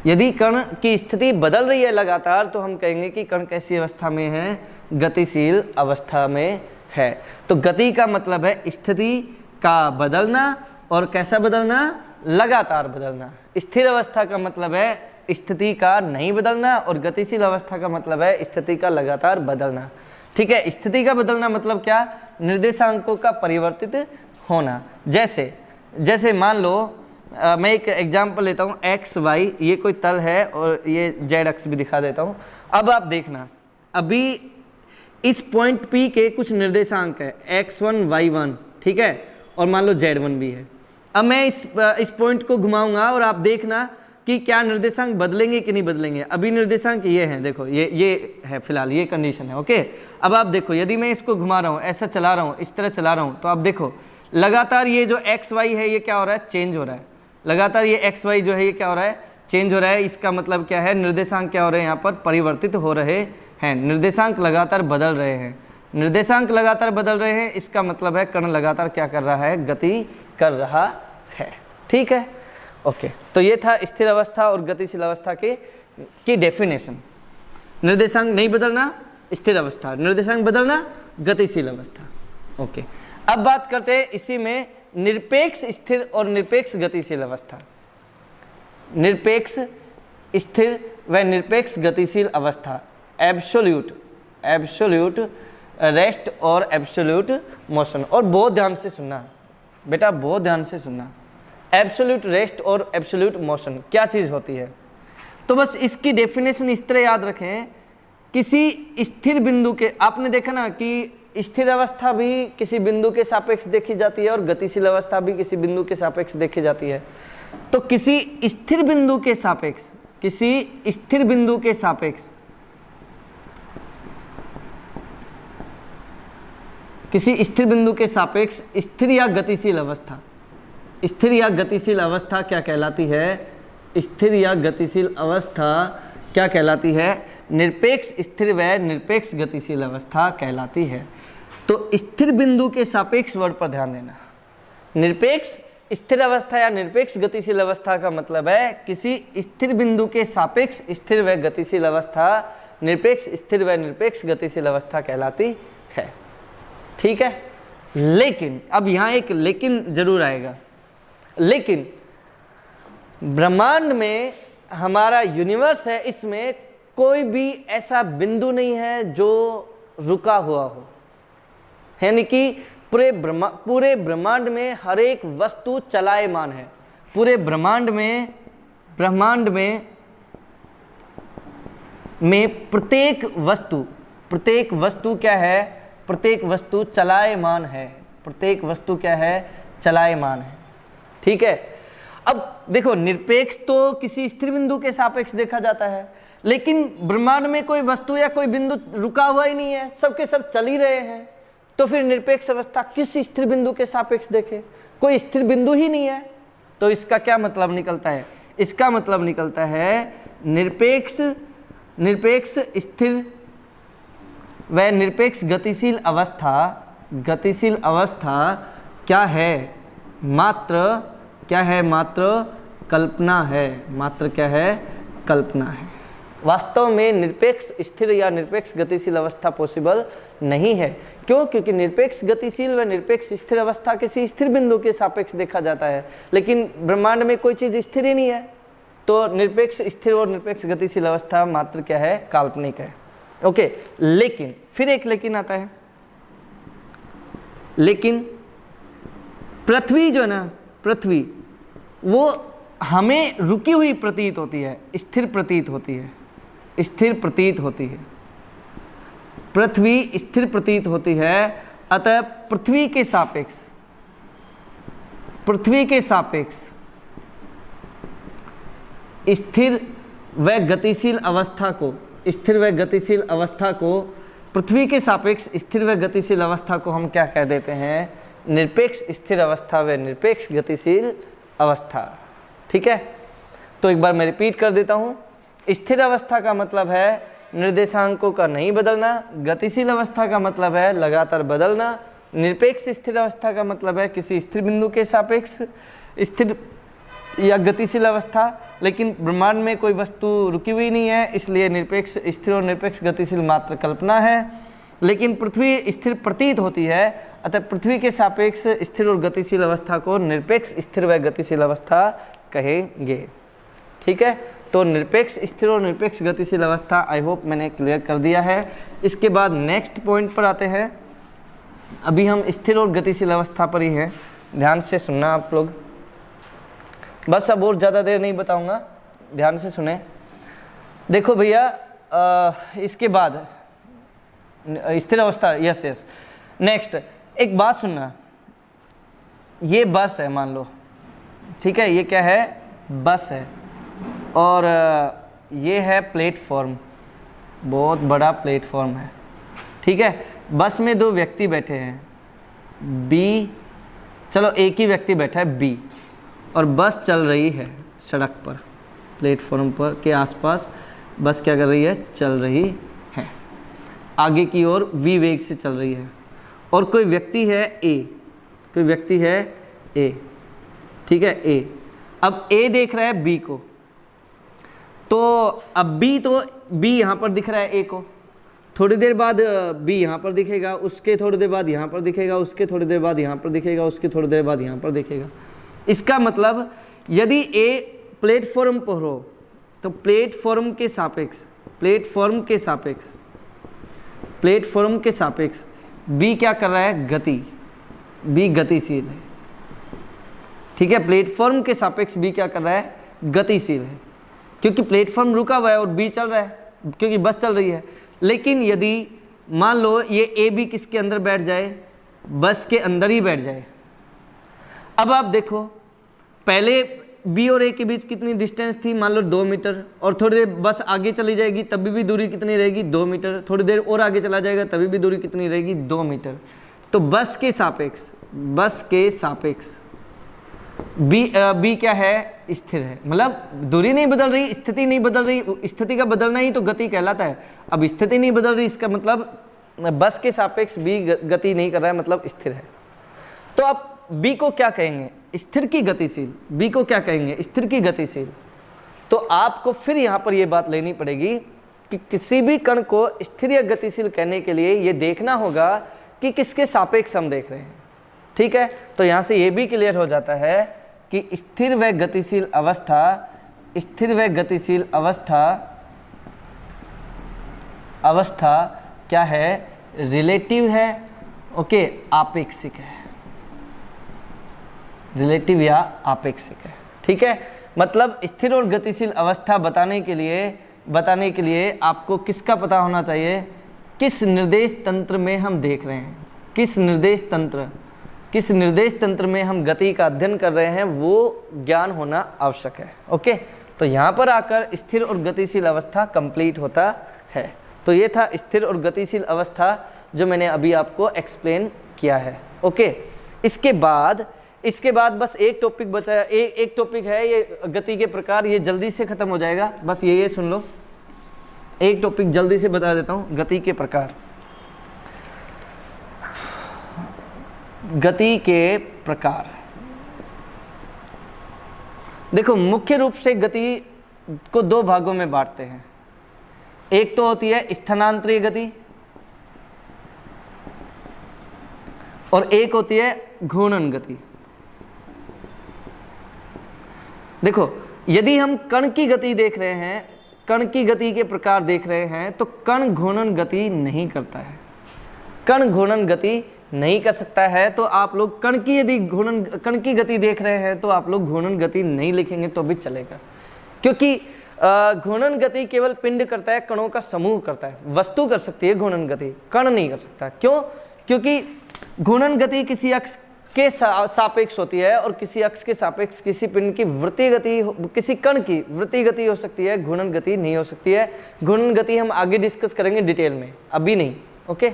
यदि कण की स्थिति बदल रही है लगातार तो हम कहेंगे कि कण कैसी अवस्था में है, गतिशील अवस्था में है। तो गति का मतलब है स्थिति का बदलना, और कैसा बदलना, लगातार बदलना। स्थिर अवस्था का मतलब है स्थिति का नहीं बदलना, और गतिशील अवस्था का मतलब है स्थिति का लगातार बदलना। ठीक है, स्थिति का बदलना मतलब क्या, निर्देशांकों का परिवर्तित होना। जैसे मान लो मैं एक एग्जांपल लेता हूँ, एक्स वाई, ये कोई तल है और ये जेड अक्ष भी दिखा देता हूँ। अब आप देखना, अभी इस पॉइंट पी के कुछ निर्देशांक है x1 y1, ठीक है, और मान लो z1 भी है। अब मैं इस पॉइंट को घुमाऊंगा और आप देखना कि क्या निर्देशांक बदलेंगे कि नहीं बदलेंगे। अभी निर्देशांक ये हैं, देखो ये है, फिलहाल ये कंडीशन है। ओके, अब आप देखो यदि मैं इसको घुमा रहा हूँ, ऐसा चला रहा हूँ, इस तरह चला रहा हूँ, तो आप देखो लगातार ये जो एक्स वाई है ये क्या हो रहा है, चेंज हो रहा है। लगातार ये एक्स वाई जो है ये क्या हो रहा है, चेंज हो रहा है। इसका मतलब क्या है, निर्देशांक क्या हो रहे हैं, यहाँ पर परिवर्तित हो रहे हैं। निर्देशांक लगातार बदल रहे हैं, निर्देशांक लगातार बदल रहे हैं, इसका मतलब है कण लगातार क्या कर रहा है, गति कर रहा है। ठीक है, ओके। तो ये था स्थिर अवस्था और गतिशील अवस्था की डेफिनेशन। निर्देशांक नहीं बदलना स्थिर अवस्था, निर्देशांक बदलना गतिशील अवस्था। ओके, अब बात करते हैं इसी में निरपेक्ष स्थिर और निरपेक्ष गतिशील अवस्था। निरपेक्ष स्थिर व निरपेक्ष गतिशील अवस्था, एब्सोल्यूट रेस्ट और एब्सोल्यूट मोशन। और बहुत ध्यान से सुनना बेटा, बहुत ध्यान से सुनना। एब्सोल्यूट रेस्ट और एब्सोल्यूट मोशन क्या चीज़ होती है, तो बस इसकी डेफिनेशन इस तरह याद रखें। किसी स्थिर बिंदु के, आपने देखा ना कि स्थिर अवस्था भी किसी बिंदु के सापेक्ष देखी जाती है और गतिशील अवस्था भी किसी बिंदु के सापेक्ष देखी जाती है। तो किसी स्थिर बिंदु के सापेक्ष, किसी स्थिर बिंदु के सापेक्ष, किसी स्थिर बिंदु के सापेक्ष स्थिर या गतिशील अवस्था, स्थिर या गतिशील अवस्था क्या कहलाती है, स्थिर या गतिशील अवस्था क्या कहलाती है, निरपेक्ष स्थिर व निरपेक्ष गतिशील अवस्था कहलाती है। तो स्थिर बिंदु के सापेक्ष वर्ड पर ध्यान देना। निरपेक्ष स्थिर अवस्था या निरपेक्ष गतिशील अवस्था का मतलब है किसी स्थिर बिंदु के सापेक्ष स्थिर व गतिशील अवस्था निरपेक्ष स्थिर व निरपेक्ष गतिशील अवस्था कहलाती है। ठीक है, लेकिन अब यहाँ एक लेकिन जरूर आएगा। लेकिन ब्रह्मांड में हमारा यूनिवर्स है, इसमें कोई भी ऐसा बिंदु नहीं है जो रुका हुआ हो, यानी कि पूरे ब्रह्मांड में हर एक वस्तु चलायमान है। पूरे ब्रह्मांड में प्रत्येक वस्तु क्या है, प्रत्येक वस्तु चलायमान है, प्रत्येक वस्तु क्या है, चलायमान है। ठीक है, अब देखो निरपेक्ष तो किसी स्थिर बिंदु के सापेक्ष देखा जाता है, लेकिन ब्रह्मांड में कोई वस्तु या कोई बिंदु रुका हुआ ही नहीं है, सबके सब चल ही रहे हैं। तो फिर निरपेक्ष अवस्था किस स्थिर बिंदु के सापेक्ष देखे, कोई स्थिर बिंदु ही नहीं है। तो इसका क्या मतलब निकलता है, इसका मतलब निकलता है निरपेक्ष स्थिर व निरपेक्ष गतिशील अवस्था क्या है, मात्र कल्पना है, मात्र क्या है, कल्पना है। वास्तव में निरपेक्ष स्थिर या निरपेक्ष गतिशील अवस्था पॉसिबल नहीं है। क्यों? क्योंकि निरपेक्ष गतिशील व निरपेक्ष स्थिर अवस्था किसी स्थिर बिंदु के सापेक्ष देखा जाता है, लेकिन ब्रह्मांड में कोई चीज़ स्थिर ही नहीं है। तो निरपेक्ष स्थिर और निरपेक्ष गतिशील अवस्था मात्र क्या है, काल्पनिक है। ओके, लेकिन फिर एक लेकिन आता है। लेकिन पृथ्वी जो है ना, पृथ्वी वो हमें रुकी हुई प्रतीत होती है, स्थिर प्रतीत होती है, स्थिर प्रतीत होती है। पृथ्वी स्थिर प्रतीत होती है, अतः पृथ्वी के सापेक्ष स्थिर व गतिशील अवस्था को, स्थिर व गतिशील अवस्था को, पृथ्वी के सापेक्ष स्थिर व गतिशील अवस्था को हम क्या कह देते हैं, निरपेक्ष स्थिर अवस्था व निरपेक्ष गतिशील अवस्था। ठीक है, तो एक बार मैं रिपीट कर देता हूँ। स्थिर अवस्था का मतलब है निर्देशांकों का नहीं बदलना, गतिशील अवस्था का मतलब है लगातार बदलना, निरपेक्ष स्थिर अवस्था का मतलब है किसी स्थिर बिंदु के सापेक्ष स्थिर या गतिशील अवस्था, लेकिन ब्रह्मांड में कोई वस्तु रुकी हुई नहीं है, इसलिए निरपेक्ष स्थिर और निरपेक्ष गतिशील मात्र कल्पना है। लेकिन पृथ्वी स्थिर प्रतीत होती है, अतः पृथ्वी के सापेक्ष स्थिर और गतिशील अवस्था को निरपेक्ष स्थिर व गतिशील अवस्था कहेंगे। ठीक है, तो निरपेक्ष स्थिर और निरपेक्ष गतिशील अवस्था आई होप मैंने क्लियर कर दिया है। इसके बाद नेक्स्ट पॉइंट पर आते हैं। अभी हम स्थिर और गतिशील अवस्था पर ही हैं, ध्यान से सुनना आप लोग, बस अब और ज़्यादा देर नहीं बताऊंगा, ध्यान से सुने। देखो भैया, इसके बाद स्थिर अवस्था, यस यस, नेक्स्ट एक बात सुनना, ये बस है मान लो, ठीक है, ये क्या है, बस है, और ये है प्लेटफॉर्म, बहुत बड़ा प्लेटफॉर्म है। ठीक है, बस में दो व्यक्ति बैठे हैं, बी, चलो एक ही व्यक्ति बैठा है बी, और बस चल रही है सड़क पर, प्लेटफॉर्म पर के आसपास बस क्या कर रही है, चल रही है, आगे की ओर वी वेग से चल रही है, और कोई व्यक्ति है ए, कोई व्यक्ति है ए, ठीक है ए। अब ए देख रहा है बी को, तो अब बी यहाँ पर दिख रहा है ए को, थोड़ी देर बाद बी यहाँ पर दिखेगा, उसके थोड़ी देर बाद यहाँ पर दिखेगा, उसके थोड़ी देर बाद यहाँ पर दिखेगा, उसके थोड़ी देर बाद यहाँ पर दिखेगा। इसका मतलब यदि ए प्लेटफॉर्म पर हो तो प्लेटफॉर्म के सापेक्ष बी क्या कर रहा है, गति, बी गतिशील है। ठीक है, प्लेटफॉर्म के सापेक्ष बी क्या कर रहा है, गतिशील है, क्योंकि प्लेटफॉर्म रुका हुआ है और बी चल रहा है, क्योंकि बस चल रही है। लेकिन यदि मान लो ये ए बी किसके अंदर बैठ जाए, बस के अंदर ही बैठ जाए। अब आप देखो, पहले बी और ए के बीच कितनी डिस्टेंस थी, मान लो 2 मीटर, और थोड़ी देर बस आगे चली जाएगी तभी भी दूरी कितनी रहेगी, 2 मीटर, थोड़ी देर और आगे चला जाएगा तभी भी दूरी कितनी रहेगी, 2 मीटर। तो बस के सापेक्ष बी क्या है, स्थिर है, मतलब दूरी नहीं बदल रही, स्थिति नहीं बदल रही, स्थिति का बदलना ही तो गति कहलाता है। अब स्थिति नहीं बदल रही, इसका मतलब बस के सापेक्ष बी गति नहीं कर रहा है, मतलब स्थिर है। तो अब बी को क्या कहेंगे, स्थिर की गतिशील, बी को क्या कहेंगे, स्थिर की गतिशील। तो आपको फिर यहाँ पर ये बात लेनी पड़ेगी कि किसी भी कण को स्थिर या गतिशील कहने के लिए ये देखना होगा कि किसके सापेक्ष हम देख रहे हैं। ठीक है, तो यहाँ से ये भी क्लियर हो जाता है कि स्थिर व गतिशील अवस्था क्या है, रिलेटिव है, ओके, आपेक्षिक है, रिलेटिव या आपेक्षिक है। ठीक है, मतलब स्थिर और गतिशील अवस्था बताने के लिए आपको किसका पता होना चाहिए, किस निर्देश तंत्र में हम देख रहे हैं, किस निर्देश तंत्र में हम गति का अध्ययन कर रहे हैं, वो ज्ञान होना आवश्यक है। ओके, तो यहाँ पर आकर स्थिर और गतिशील अवस्था कंप्लीट होता है। तो ये था स्थिर और गतिशील अवस्था जो मैंने अभी आपको एक्सप्लेन किया है। ओके, इसके बाद बस एक टॉपिक बचा है, एक टॉपिक है ये गति के प्रकार, ये जल्दी से खत्म हो जाएगा, बस ये सुन लो, एक टॉपिक जल्दी से बता देता हूँ, गति के प्रकार। गति के प्रकार देखो, मुख्य रूप से गति को 2 भागों में बांटते हैं। एक तो होती है स्थानांतरीय गति और एक होती है घूर्णन गति। देखो, यदि हम कण की गति देख रहे हैं, कण की गति के प्रकार देख रहे हैं, तो कण घूर्णन गति नहीं करता है, कण घूर्णन गति नहीं कर सकता है। तो आप लोग कण की गति देख रहे हैं तो आप लोग घूर्णन गति नहीं लिखेंगे तो भी चलेगा, क्योंकि घूर्णन गति केवल पिंड करता है, कणों का समूह करता है। वस्तु कर सकती है घूर्णन गति, कण नहीं कर सकता। क्यों? क्योंकि घूर्णन गति किसी अक्ष के सापेक्ष होती है और किसी अक्ष के सापेक्ष किसी पिंड की वृत्तीय गति, किसी कण की वृत्तीय गति हो सकती है, घूर्णन गति नहीं हो सकती है। घूर्णन गति हम आगे डिस्कस करेंगे डिटेल में, अभी नहीं। ओके,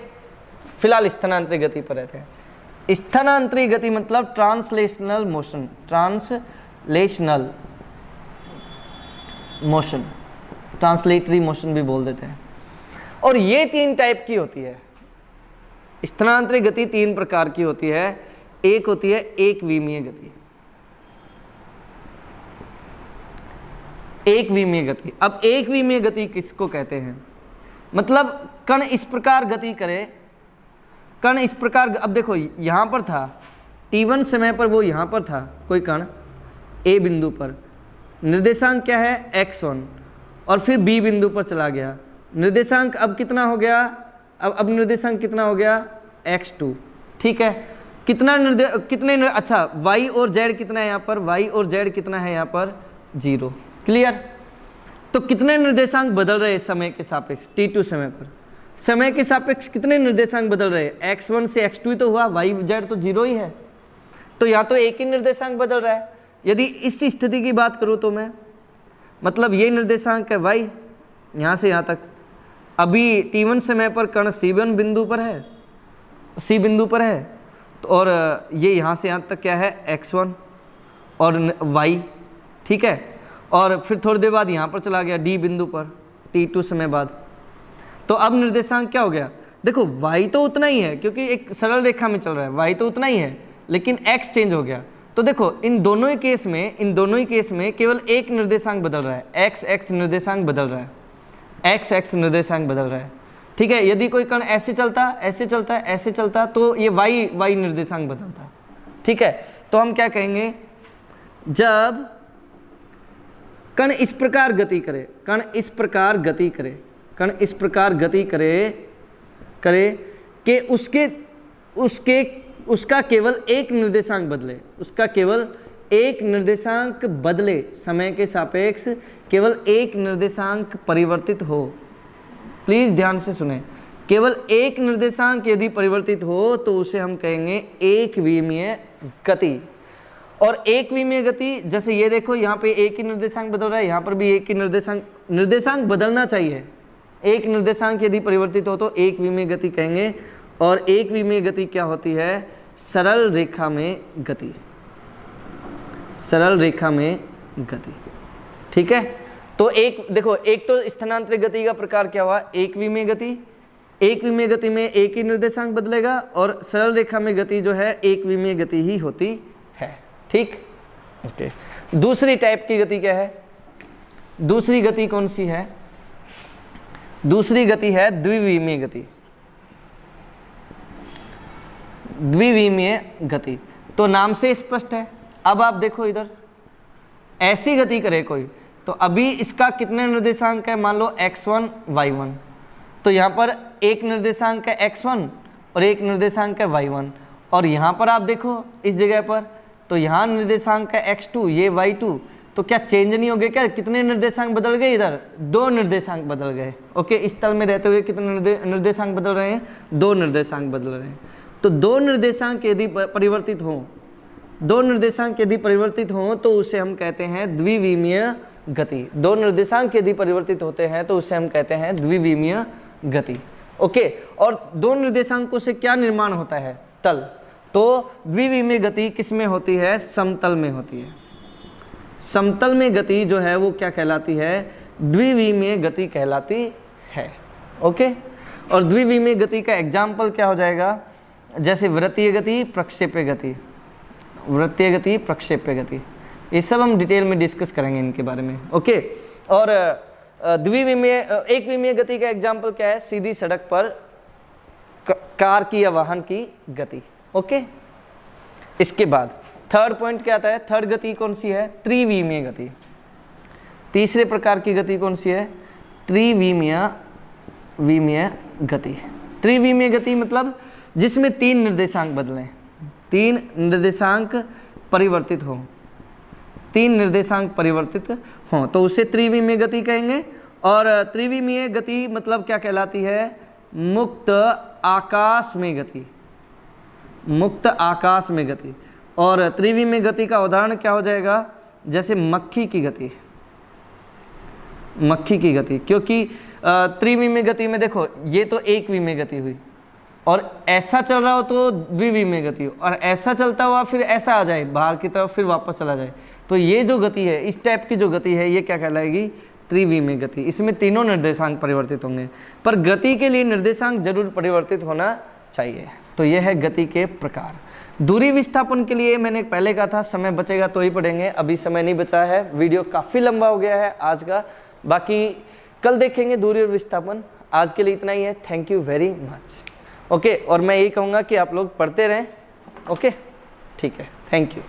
फिलहाल स्थानांतरित गति पर रहते हैं। स्थानांतरित गति मतलब translational motion, translational motion, translatory motion भी बोल देते हैं। और ये 3 टाइप की होती है। स्थानांतरित गति 3 प्रकार की होती है। एक होती है एक विमीय गति, एक विमीय गति। अब एक विमीय गति किसको कहते हैं? मतलब कण इस प्रकार गति करे, कण इस प्रकार, अब देखो यहां पर था t1 समय पर, वो यहां पर था कोई कण a बिंदु पर, निर्देशांक क्या है x1, और फिर b बिंदु पर चला गया। निर्देशांक अब कितना हो गया? अब निर्देशांक कितना हो गया? x2। ठीक है, कितने अच्छा y और z कितना है यहाँ पर? y और z कितना है यहाँ पर? 0। क्लियर? तो कितने निर्देशांक बदल रहे समय के सापेक्ष? t2 समय पर समय के सापेक्ष कितने निर्देशांक बदल रहे? x1 से x2 ही तो हुआ, y z तो 0 ही है, तो यहाँ तो एक ही निर्देशांक बदल रहा है। यदि इस स्थिति की बात करूँ तो मैं, मतलब ये निर्देशांक है y, यहाँ से यहाँ तक। अभी t1 समय पर कण c1 बिंदु पर है, c बिंदु पर है, तो और ये यहाँ से यहाँ तक क्या है? x1 और y। ठीक है, और फिर थोड़ी देर बाद यहाँ पर चला गया d बिंदु पर t2 समय बाद। तो अब निर्देशांक क्या हो गया? देखो y तो उतना ही है क्योंकि एक सरल रेखा में चल रहा है, y तो उतना ही है, लेकिन x चेंज हो गया। तो देखो इन दोनों ही केस में केवल एक निर्देशांक बदल रहा है, x निर्देशांक बदल रहा है, x निर्देशांक बदल रहा है। ठीक है, यदि कोई कण ऐसे चलता, ऐसे चलता, ऐसे चलता, तो ये y निर्देशांक बदलता। ठीक है, तो हम क्या कहेंगे? जब कण इस प्रकार गति करे, कण इस प्रकार गति करे, कण इस प्रकार गति करे कि उसका केवल एक निर्देशांक बदले, उसका केवल एक निर्देशांक बदले, समय के सापेक्ष केवल एक निर्देशांक परिवर्तित हो। प्लीज ध्यान से सुने, केवल एक निर्देशांक यदि परिवर्तित हो तो उसे हम कहेंगे एक विमीय गति। और एक विमीय गति, जैसे ये देखो यहाँ पे एक ही निर्देशांक बदल रहा है, यहाँ पर भी एक ही निर्देशांक बदलना चाहिए। एक निर्देशांक यदि परिवर्तित हो तो एक विमीय गति कहेंगे। और एक विमीय गति क्या होती है? सरल रेखा में गति, सरल रेखा में गति। ठीक है, तो एक देखो, एक तो स्थानांतरित गति का प्रकार क्या हुआ? एक विमीय गति। एक विमीय गति में एक ही निर्देशांक बदलेगा, और सरल रेखा में गति जो है एक विमीय गति ही होती है। ठीक, ओके। दूसरी टाइप की गति क्या है? दूसरी गति कौन सी है? दूसरी गति है द्विविमीय गति, द्विविमीय गति। तो नाम से स्पष्ट है। अब आप देखो इधर, ऐसी गति करे कोई, तो अभी इसका कितने निर्देशांक है? मान लो x1 y1, तो यहाँ पर एक निर्देशांक है x1 और एक निर्देशांक है y1। और यहाँ पर आप देखो इस जगह पर, तो यहाँ निर्देशांक है x2, ये y2, तो क्या चेंज नहीं हो गया क्या? कितने निर्देशांक बदल गए? इधर 2 निर्देशांक बदल गए। ओके, इस तल में रहते हुए कितने निर्देशांक बदल रहे हैं? 2 निर्देशांक बदल रहे हैं। तो 2 निर्देशांक यदि परिवर्तित हों, 2 निर्देशांक यदि परिवर्तित हों तो उसे हम कहते हैं द्विविमीय गति। 2 निर्देशांक यदि परिवर्तित होते हैं तो उसे हम कहते हैं द्विविमीय गति। ओके, और 2 निर्देशांकों से क्या निर्माण होता है? तल। तो द्विविमीय गति किस में होती है? समतल में होती है। समतल में गति जो है वो क्या कहलाती है? द्विविमीय गति कहलाती है। ओके, और द्विविमीय गति का एग्जाम्पल क्या हो जाएगा? जैसे वृत्तीय गति, प्रक्षेप्य गति, वृत्तीय गति, प्रक्षेप्य गति, ये सब हम डिटेल में डिस्कस करेंगे इनके बारे में। ओके, और द्विविमीय एक विमीय गति का एग्जाम्पल क्या है? सीधी सड़क पर कार की या वाहन की गति। ओके, इसके बाद थर्ड पॉइंट क्या आता है? थर्ड गति कौन सी है? त्रिविमीय गति। तीसरे प्रकार की गति कौन सी है? त्रिविमीय गति। त्रिविमीय गति मतलब जिसमें 3 निर्देशांक बदलें, 3 निर्देशांक परिवर्तित हो, 3 निर्देशांक परिवर्तित हों, तो उसे त्रिविमीय गति कहेंगे। और त्रिविमीय गति मतलब क्या कहलाती है? मुक्त आकाश में गति, मुक्त आकाश में गति। और त्रिविमीय गति का उदाहरण क्या हो जाएगा? जैसे मक्खी की गति, मक्खी की गति, क्योंकि त्रिविमीय गति में देखो ये तो एक विमीय गति हुई, और ऐसा चल रहा हो तो द्विवी में गति हो, और ऐसा चलता हुआ फिर ऐसा आ जाए बाहर की तरफ फिर वापस चला जाए, तो ये जो गति है, इस टाइप की जो गति है, ये क्या कहलाएगी? त्रिवी में गति। इसमें तीनों निर्देशांक परिवर्तित होंगे, पर गति के लिए निर्देशांक जरूर परिवर्तित होना चाहिए। तो यह है गति के प्रकार। दूरी विस्थापन के लिए मैंने पहले कहा था समय बचेगा तो ही पढ़ेंगे, अभी समय नहीं बचा है, वीडियो काफ़ी लंबा हो गया है आज का, बाकी कल देखेंगे दूरी और विस्थापन। आज के लिए इतना ही है, thank you very much. Okay, और मैं यही कहूँगा कि आप लोग पढ़ते रहें। ओके, ठीक है, थैंक यू।